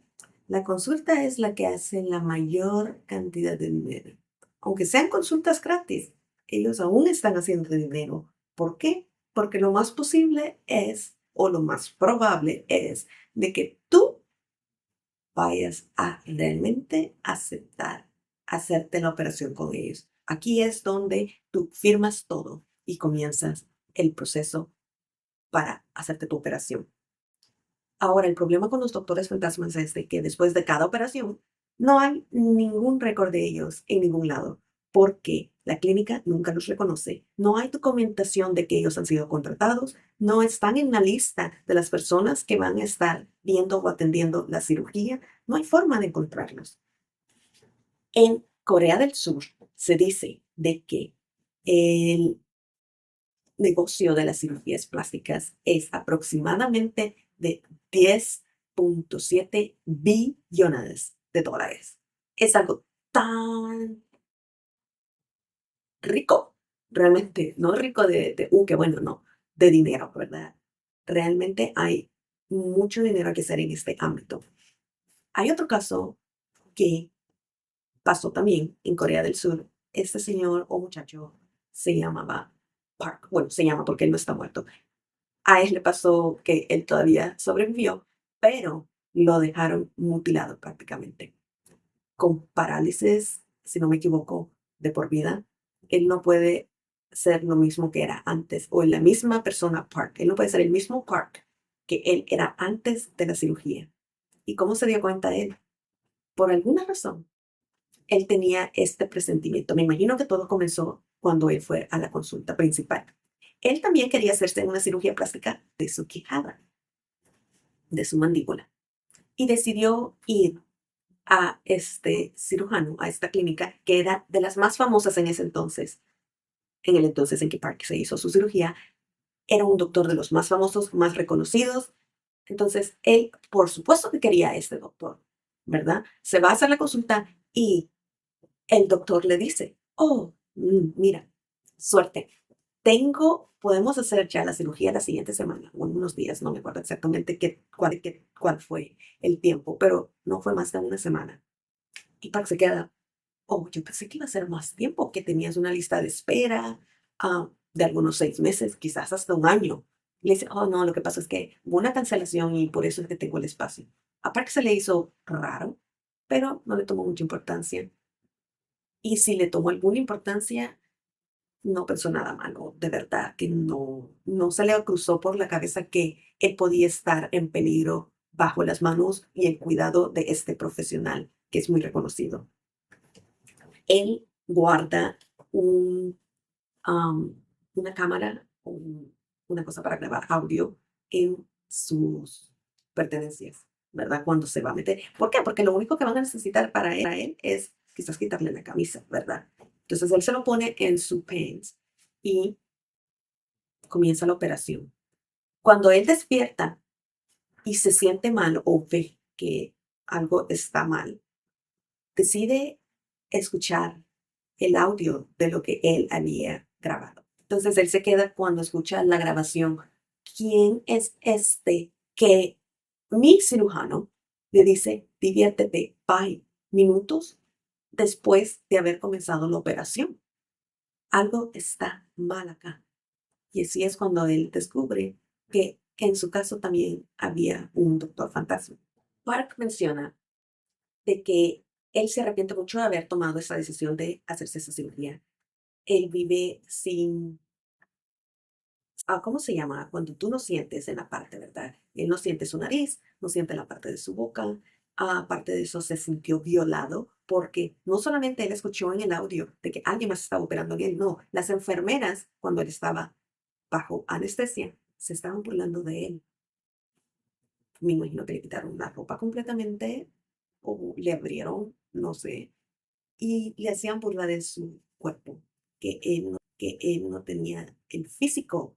La consulta es la que hace la mayor cantidad de dinero. Aunque sean consultas gratis, ellos aún están haciendo dinero. ¿Por qué? Porque lo más posible es, o lo más probable es, de que tú vayas a realmente aceptar hacerte la operación con ellos. Aquí es donde tú firmas todo y comienzas el proceso para hacerte tu operación. Ahora, el problema con los doctores fantasmas es de que después de cada operación no hay ningún récord de ellos en ningún lado, porque la clínica nunca los reconoce, no hay documentación de que ellos han sido contratados, no están en la lista de las personas que van a estar viendo o atendiendo la cirugía, no hay forma de encontrarlos. En Corea del Sur se dice de que el negocio de las cirugías plásticas es aproximadamente de 10,7 billones de dólares. Es algo tan rico, realmente, no rico qué bueno, no, de dinero, ¿verdad? Realmente hay mucho dinero que hacer en este ámbito. Hay otro caso que pasó también en Corea del Sur. Este señor o muchacho se llamaba Park. Bueno, se llama porque él no está muerto. A él le pasó que él todavía sobrevivió, pero lo dejaron mutilado prácticamente, con parálisis, si no me equivoco, de por vida. Él no puede ser lo mismo que era antes, o la misma persona Park. Él no puede ser el mismo Park que él era antes de la cirugía. ¿Y cómo se dio cuenta él? Por alguna razón, él tenía este presentimiento. Me imagino que todo comenzó cuando él fue a la consulta principal. Él también quería hacerse una cirugía plástica de su quijada, de su mandíbula, y decidió ir a este cirujano, a esta clínica, que era de las más famosas en ese entonces, en el entonces en que Park se hizo su cirugía. Era un doctor de los más famosos, más reconocidos. Entonces, él, por supuesto que quería a este doctor, ¿verdad? Se va a hacer la consulta y el doctor le dice, oh, mira, suerte, podemos hacer ya la cirugía la siguiente semana, o en unos días, no me acuerdo exactamente cuál fue el tiempo, pero no fue más de una semana. Y Park se queda, oh, yo pensé que iba a ser más tiempo, que tenías una lista de espera de algunos 6 meses, quizás hasta un año. Y le dice, oh, no, lo que pasa es que hubo una cancelación y por eso es que tengo el espacio. A Park se le hizo raro, pero no le tomó mucha importancia. Y si le tomó alguna importancia, no pensó nada malo, de verdad, que no se le cruzó por la cabeza que él podía estar en peligro bajo las manos y el cuidado de este profesional, que es muy reconocido. Él guarda un, am, una cámara, una cosa para grabar audio en sus pertenencias, ¿verdad? Cuando se va a meter. ¿Por qué? Porque lo único que van a necesitar para él es quizás quitarle la camisa, ¿verdad? Entonces él se lo pone en su pants y comienza la operación. Cuando él despierta y se siente mal o ve que algo está mal, decide escuchar el audio de lo que él había grabado. Entonces él se queda cuando escucha la grabación. ¿Quién es este que mi cirujano le dice, diviértete, bye, minutos después de haber comenzado la operación? Algo está mal acá. Y así es cuando él descubre que en su caso también había un doctor fantasma. Park menciona de que él se arrepiente mucho de haber tomado esa decisión de hacerse esa cirugía. Él vive sin, ¿cómo se llama? Cuando tú no sientes en la parte, ¿verdad? Él no siente su nariz, no siente la parte de su boca. Aparte de eso, se sintió violado porque no solamente él escuchó en el audio de que alguien más estaba operando en él, no, las enfermeras, cuando él estaba bajo anestesia, se estaban burlando de él. Me imagino que le quitaron la ropa completamente o le abrieron, no sé, y le hacían burla de su cuerpo, que él no tenía el físico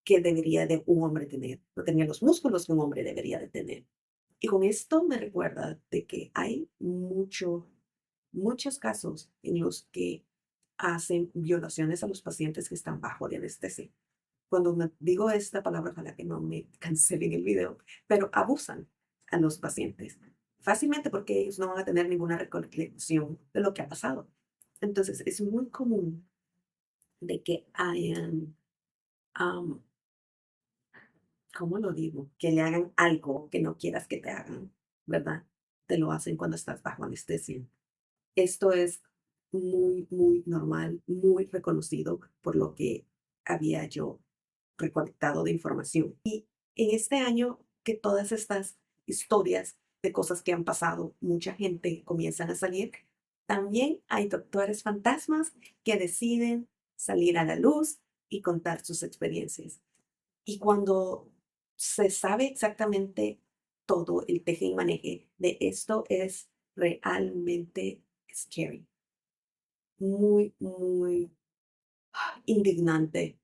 que debería de un hombre tener, no tenía los músculos que un hombre debería de tener. Y con esto me recuerda de que hay muchos casos en los que hacen violaciones a los pacientes que están bajo de anestesia. Cuando digo esta palabra, ojalá que no me cancelen el video, pero abusan a los pacientes fácilmente porque ellos no van a tener ninguna recolección de lo que ha pasado. Entonces, es muy común de que hayan, am, ¿cómo lo digo? Que le hagan algo que no quieras que te hagan, ¿verdad? Te lo hacen cuando estás bajo anestesia. Esto es muy normal, muy reconocido por lo que había yo recolectado de información. Y en este año que todas estas historias de cosas que han pasado, mucha gente comienzan a salir, también hay doctores fantasmas que deciden salir a la luz y contar sus experiencias. Y cuando se sabe exactamente todo el teje y maneje de esto, es realmente scary, muy, muy indignante.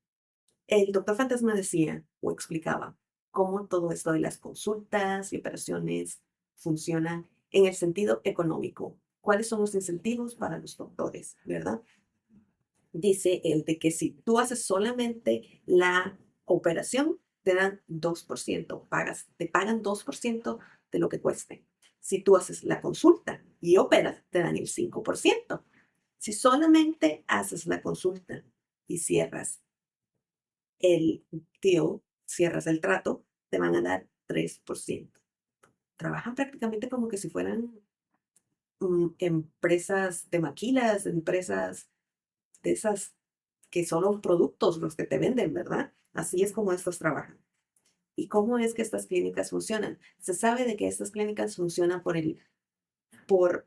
El doctor Fantasma decía o explicaba cómo todo esto de las consultas y operaciones funcionan en el sentido económico. ¿Cuáles son los incentivos para los doctores, verdad? Dice él de que si tú haces solamente la operación, te dan 2%, te pagan 2% de lo que cueste. Si tú haces la consulta y operas, te dan el 5%. Si solamente haces la consulta y cierras el cierras el trato, te van a dar 3%. Trabajan prácticamente como que si fueran empresas de maquilas, empresas de esas que son los productos los que te venden, ¿verdad? Así es como estos trabajan. ¿Y cómo es que estas clínicas funcionan? Se sabe de que estas clínicas funcionan por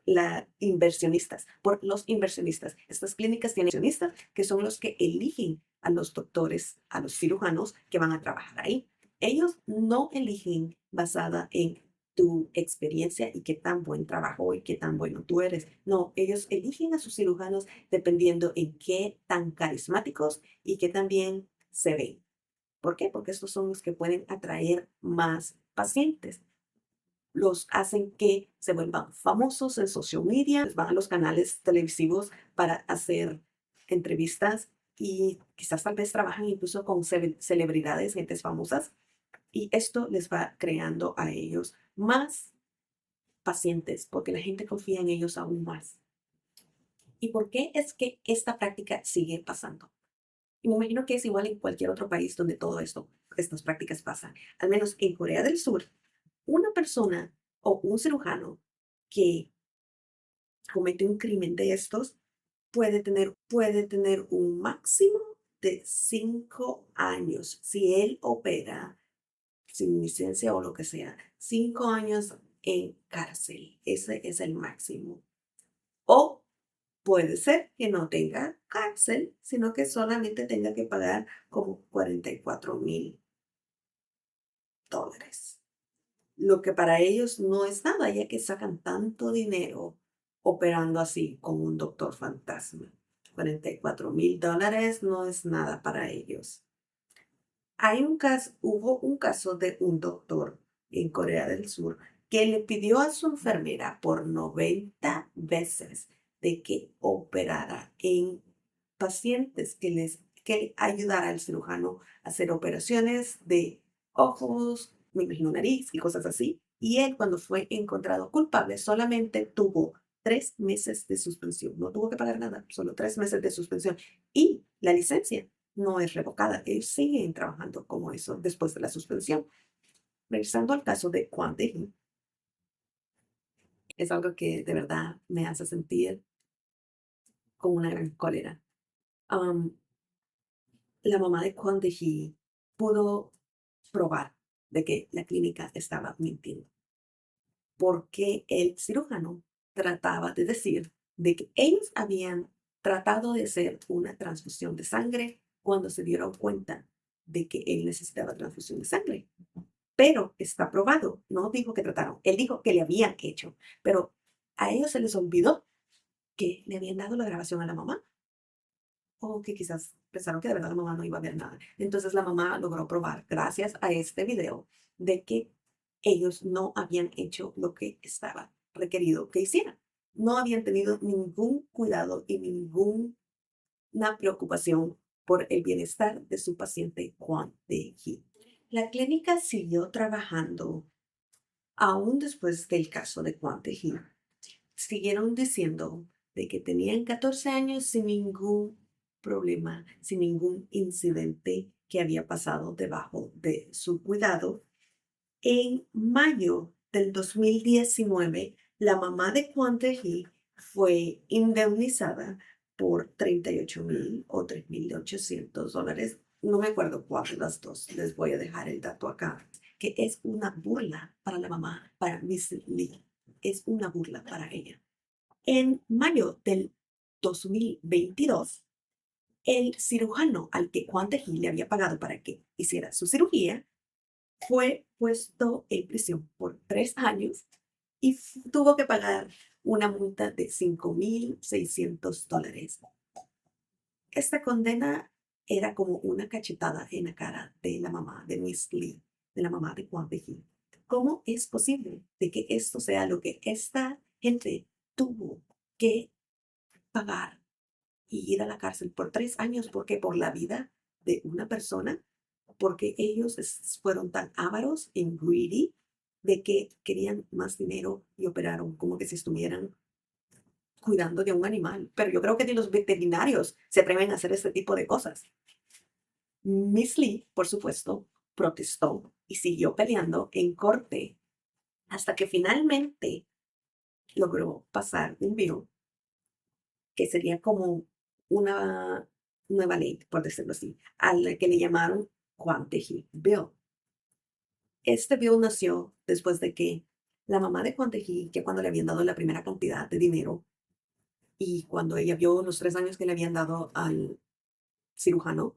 la inversionistas, por los inversionistas. Estas clínicas tienen inversionistas que son los que eligen a los doctores, a los cirujanos que van a trabajar ahí. Ellos no eligen basada en tu experiencia y qué tan buen trabajo y qué tan bueno tú eres. No, ellos eligen a sus cirujanos dependiendo en qué tan carismáticos y qué tan bien se ven. ¿Por qué? Porque estos son los que pueden atraer más pacientes, los hacen que se vuelvan famosos en social media, van a los canales televisivos para hacer entrevistas y quizás tal vez trabajan incluso con celebridades, gentes famosas, y esto les va creando a ellos más pacientes porque la gente confía en ellos aún más. ¿Y por qué es que esta práctica sigue pasando? Y me imagino que es igual en cualquier otro país donde todo esto, estas prácticas pasan. Al menos en Corea del Sur, una persona o un cirujano que comete un crimen de estos puede tener un máximo de 5 años. Si él opera sin licencia o lo que sea, 5 años en cárcel. Ese es el máximo. O puede ser que no tenga cárcel, sino que solamente tenga que pagar como $44,000. Lo que para ellos no es nada, ya que sacan tanto dinero operando así con un doctor fantasma. $44,000 no es nada para ellos. Hubo un caso de un doctor en Corea del Sur que le pidió a su enfermera por 90 veces de que operara en pacientes, que ayudara al cirujano a hacer operaciones de ojos, me imagino nariz y cosas así. Y él, cuando fue encontrado culpable, solamente tuvo 3 meses de suspensión. No tuvo que pagar nada, solo 3 meses de suspensión. Y la licencia no es revocada. Ellos siguen trabajando como eso después de la suspensión. Regresando al caso de Kwon Tae-hee, es algo que de verdad me hace sentir con una gran cólera. Am, la mamá de Kwon Tae-hee pudo probar de que la clínica estaba mintiendo, porque el cirujano trataba de decir de que ellos habían tratado de hacer una transfusión de sangre cuando se dieron cuenta de que él necesitaba transfusión de sangre. Pero está probado, no dijo que trataron, él dijo que le habían hecho, pero a ellos se les olvidó que le habían dado la grabación a la mamá, o que quizás pensaron que de verdad la mamá no iba a ver nada. Entonces la mamá logró probar, gracias a este video, de que ellos no habían hecho lo que estaba requerido que hicieran. No habían tenido ningún cuidado y ninguna preocupación por el bienestar de su paciente Kwon Tae-hee. La clínica siguió trabajando aún después del caso de Kwon Tae-hee. Siguieron diciendo de que tenían 14 años sin ningún problema, sin ningún incidente que había pasado debajo de su cuidado. En mayo del 2019, la mamá de Kwon Tae-hee fue indemnizada por 38,000 o $3,800. No me acuerdo cuál de las dos. Les voy a dejar el dato acá, que es una burla para la mamá, para Miss Lee. Es una burla para ella. En mayo del 2022, el cirujano al que Kwon Tae-hee le había pagado para que hiciera su cirugía fue puesto en prisión por 3 años y tuvo que pagar una multa de $5,600. Esta condena era como una cachetada en la cara de la mamá de Miss Lee, de la mamá de Juan Peji. ¿Cómo es posible de que esto sea lo que esta gente tuvo que pagar y ir a la cárcel por 3 años? Porque por la vida de una persona, porque ellos fueron tan ávaros y greedy de que querían más dinero y operaron como que si estuvieran cuidando de un animal. Pero yo creo que ni los veterinarios se atreven a hacer este tipo de cosas. Miss Lee, por supuesto, protestó y siguió peleando en corte hasta que finalmente logró pasar un bill que sería como una nueva ley, por decirlo así, a la que le llamaron Quanteji Bill. Este bill nació después de que la mamá de Quanteji, que cuando le habían dado la primera cantidad de dinero y cuando ella vio los 3 años que le habían dado al cirujano,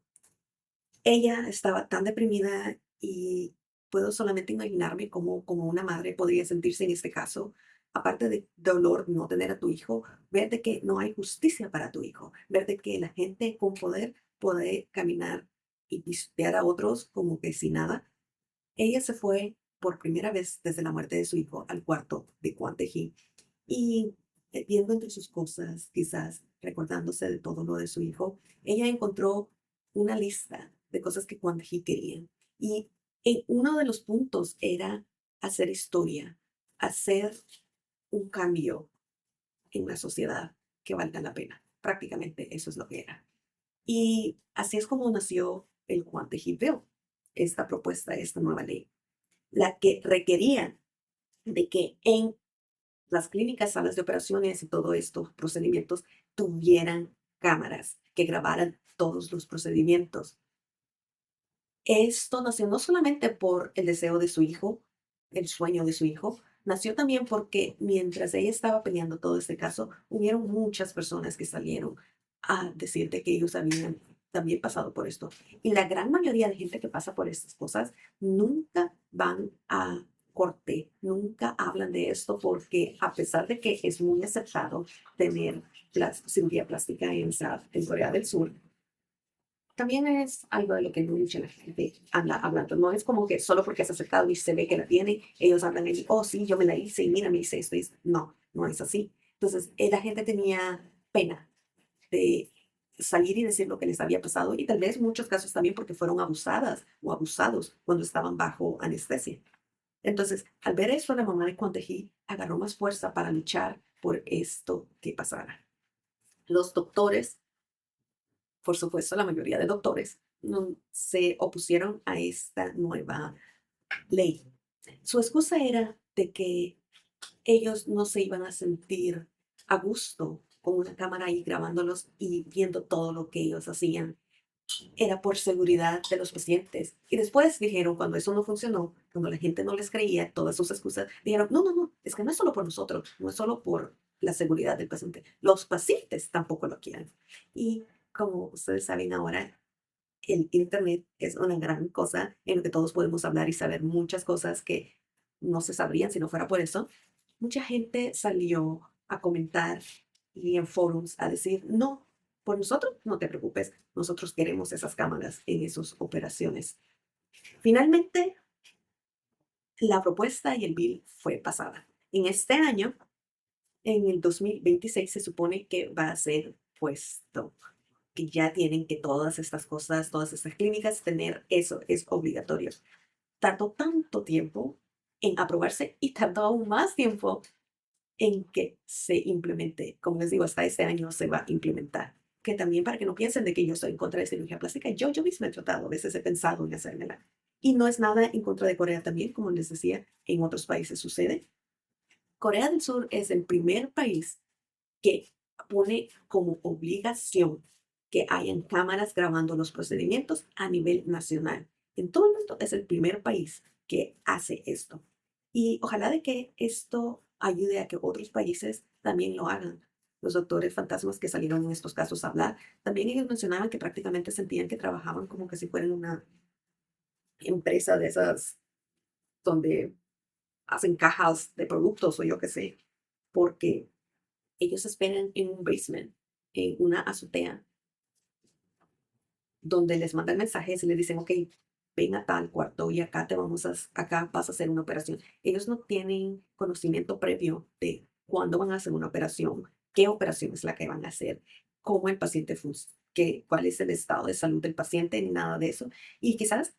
ella estaba tan deprimida y puedo solamente imaginarme cómo una madre podría sentirse en este caso, aparte de dolor no tener a tu hijo, ver de que no hay justicia para tu hijo, ver de que la gente con poder puede caminar y pisotear a otros como que sin nada. Ella se fue por primera vez desde la muerte de su hijo al cuarto de Kwon Tae-hee y viendo entre sus cosas, quizás recordándose de todo lo de su hijo, ella encontró una lista de cosas que Kwon Tae-hee quería. Y uno de los puntos era hacer historia, hacer un cambio en la sociedad que valga la pena. Prácticamente eso es lo que era. Y así es como nació el Kwon Tae-hee Bill, esta propuesta, esta nueva ley, la que requería de que en las clínicas, salas de operaciones y todos estos procedimientos tuvieran cámaras que grabaran todos los procedimientos. Esto nació no solamente por el deseo de su hijo, el sueño de su hijo, nació también porque mientras ella estaba peleando todo este caso, hubieron muchas personas que salieron a decirte que ellos habían también pasado por esto. Y la gran mayoría de gente que pasa por estas cosas nunca van a corte, nunca hablan de esto porque a pesar de que es muy aceptado tener cirugía plástica en Corea del Sur, también es algo de lo que mucha la gente anda hablando. No es como que solo porque es aceptado y se ve que la tiene, ellos hablan y, oh, sí, yo me la hice y mira, me hice esto. No, no es así. Entonces, la gente tenía pena de salir y decir lo que les había pasado y tal vez en muchos casos también porque fueron abusadas o abusados cuando estaban bajo anestesia. Entonces, al ver eso, la mamá de Kwon Tae-hee agarró más fuerza para luchar por esto que pasara. Los doctores, por supuesto, la mayoría de doctores no, se opusieron a esta nueva ley. Su excusa era de que ellos no se iban a sentir a gusto con una cámara ahí grabándolos y viendo todo lo que ellos hacían. Era por seguridad de los pacientes. Y después dijeron, cuando eso no funcionó, cuando la gente no les creía todas sus excusas, dijeron, no, no, no, es que no es solo por nosotros, no es solo por la seguridad del paciente, los pacientes tampoco lo quieren. Y como ustedes saben ahora, el Internet es una gran cosa en la que todos podemos hablar y saber muchas cosas que no se sabrían si no fuera por eso. Mucha gente salió a comentar y en forums a decir, no, por nosotros no te preocupes, nosotros queremos esas cámaras en esas operaciones. Finalmente, la propuesta y el bill fue pasada. En este año, en el 2026, se supone que va a ser puesto, que ya tienen que todas estas cosas, todas estas clínicas, tener eso, es obligatorio. Tardó tanto tiempo en aprobarse y tardó aún más tiempo en que se implemente. Como les digo, hasta este año se va a implementar. Que también para que no piensen de que yo estoy en contra de cirugía plástica, yo misma he tratado, a veces he pensado en hacérmela. Y no es nada en contra de Corea también, como les decía, en otros países sucede. Corea del Sur es el primer país que pone como obligación que hayan cámaras grabando los procedimientos a nivel nacional. En todo el mundo es el primer país que hace esto. Y ojalá de que esto ayude a que otros países también lo hagan. Los doctores fantasmas que salieron en estos casos a hablar, también ellos mencionaban que prácticamente sentían que trabajaban como que si fueran una empresa de esas donde hacen cajas de productos o yo qué sé, porque Ellos esperan en un basement, en una azotea, donde les mandan mensajes y les dicen, ok, ven a tal cuarto y acá vas a hacer una operación. Ellos no tienen conocimiento previo de cuándo van a hacer una operación, qué operación es la que van a hacer, cómo el paciente funciona, cuál es el estado de salud del paciente, ni nada de eso. Y quizás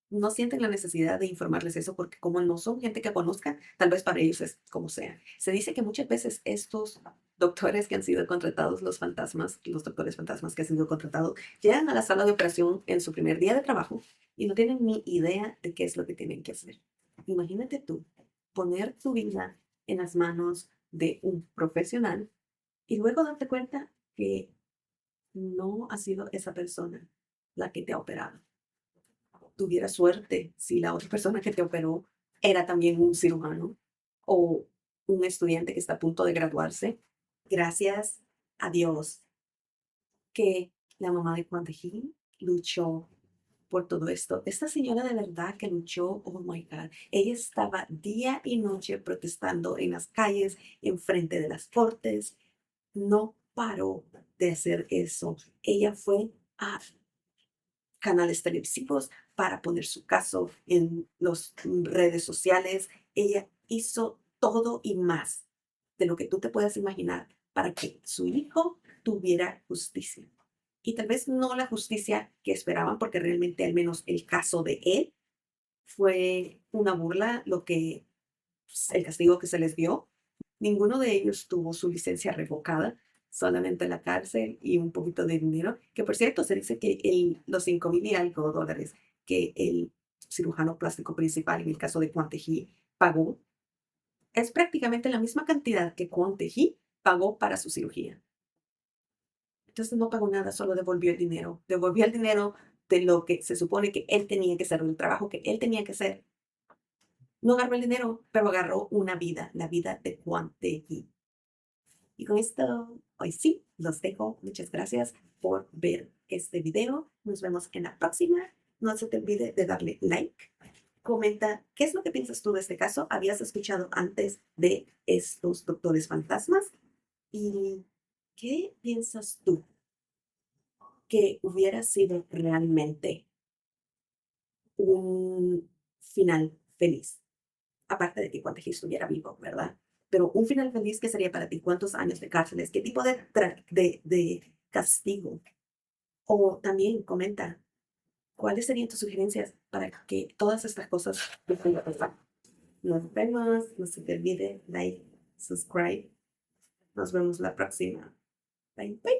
no sienten la necesidad de informarles eso porque como no son gente que conozca, tal vez para ellos es como sea. Se dice que muchas veces estos doctores que han sido contratados, los doctores fantasmas que han sido contratados, llegan a la sala de operación en su primer día de trabajo y no tienen ni idea de qué es lo que tienen que hacer. Imagínate tú poner tu vida en las manos de un profesional y luego darte cuenta que no ha sido esa persona la que te ha operado. Tuviera suerte si la otra persona que te operó era también un cirujano o un estudiante que está a punto de graduarse. Gracias a Dios que la mamá de Juan de Gil luchó por todo esto. Esta señora de verdad que luchó, oh my God, ella estaba día y noche protestando en las calles, enfrente de las cortes, no paró de hacer eso. Ella fue a canales televisivos para poner su caso en las redes sociales. Ella hizo todo y más de lo que tú te puedas imaginar para que su hijo tuviera justicia. Y tal vez no la justicia que esperaban, porque realmente al menos el caso de él fue una burla, el castigo que se les dio. Ninguno de ellos tuvo su licencia revocada, solamente la cárcel y un poquito de dinero, que por cierto se dice que los 5,000 y algo dólares que el cirujano plástico principal, en el caso de Juan Tejí, pagó, es prácticamente la misma cantidad que Juan Tejí pagó para su cirugía. Entonces no pagó nada, solo devolvió el dinero de lo que se supone que él tenía que hacer, el trabajo que él tenía que hacer. No agarró el dinero, pero agarró una vida, la vida de Juan Tejí. Y con esto, hoy sí, los dejo. Muchas gracias por ver este video. Nos vemos en la próxima. No se te olvide de darle like. Comenta qué es lo que piensas tú de este caso. ¿Habías escuchado antes de estos doctores fantasmas? ¿Y qué piensas tú que hubiera sido realmente un final feliz? Aparte de que Juan Teji estuviera vivo, ¿verdad? Pero un final feliz, ¿qué sería para ti? ¿Cuántos años de cárceles? ¿Qué tipo de castigo? O también comenta, ¿cuáles serían tus sugerencias para que todas estas cosas dejen de pasar? Nos vemos, no se te olvide, like, subscribe. Nos vemos la próxima. Bye, bye.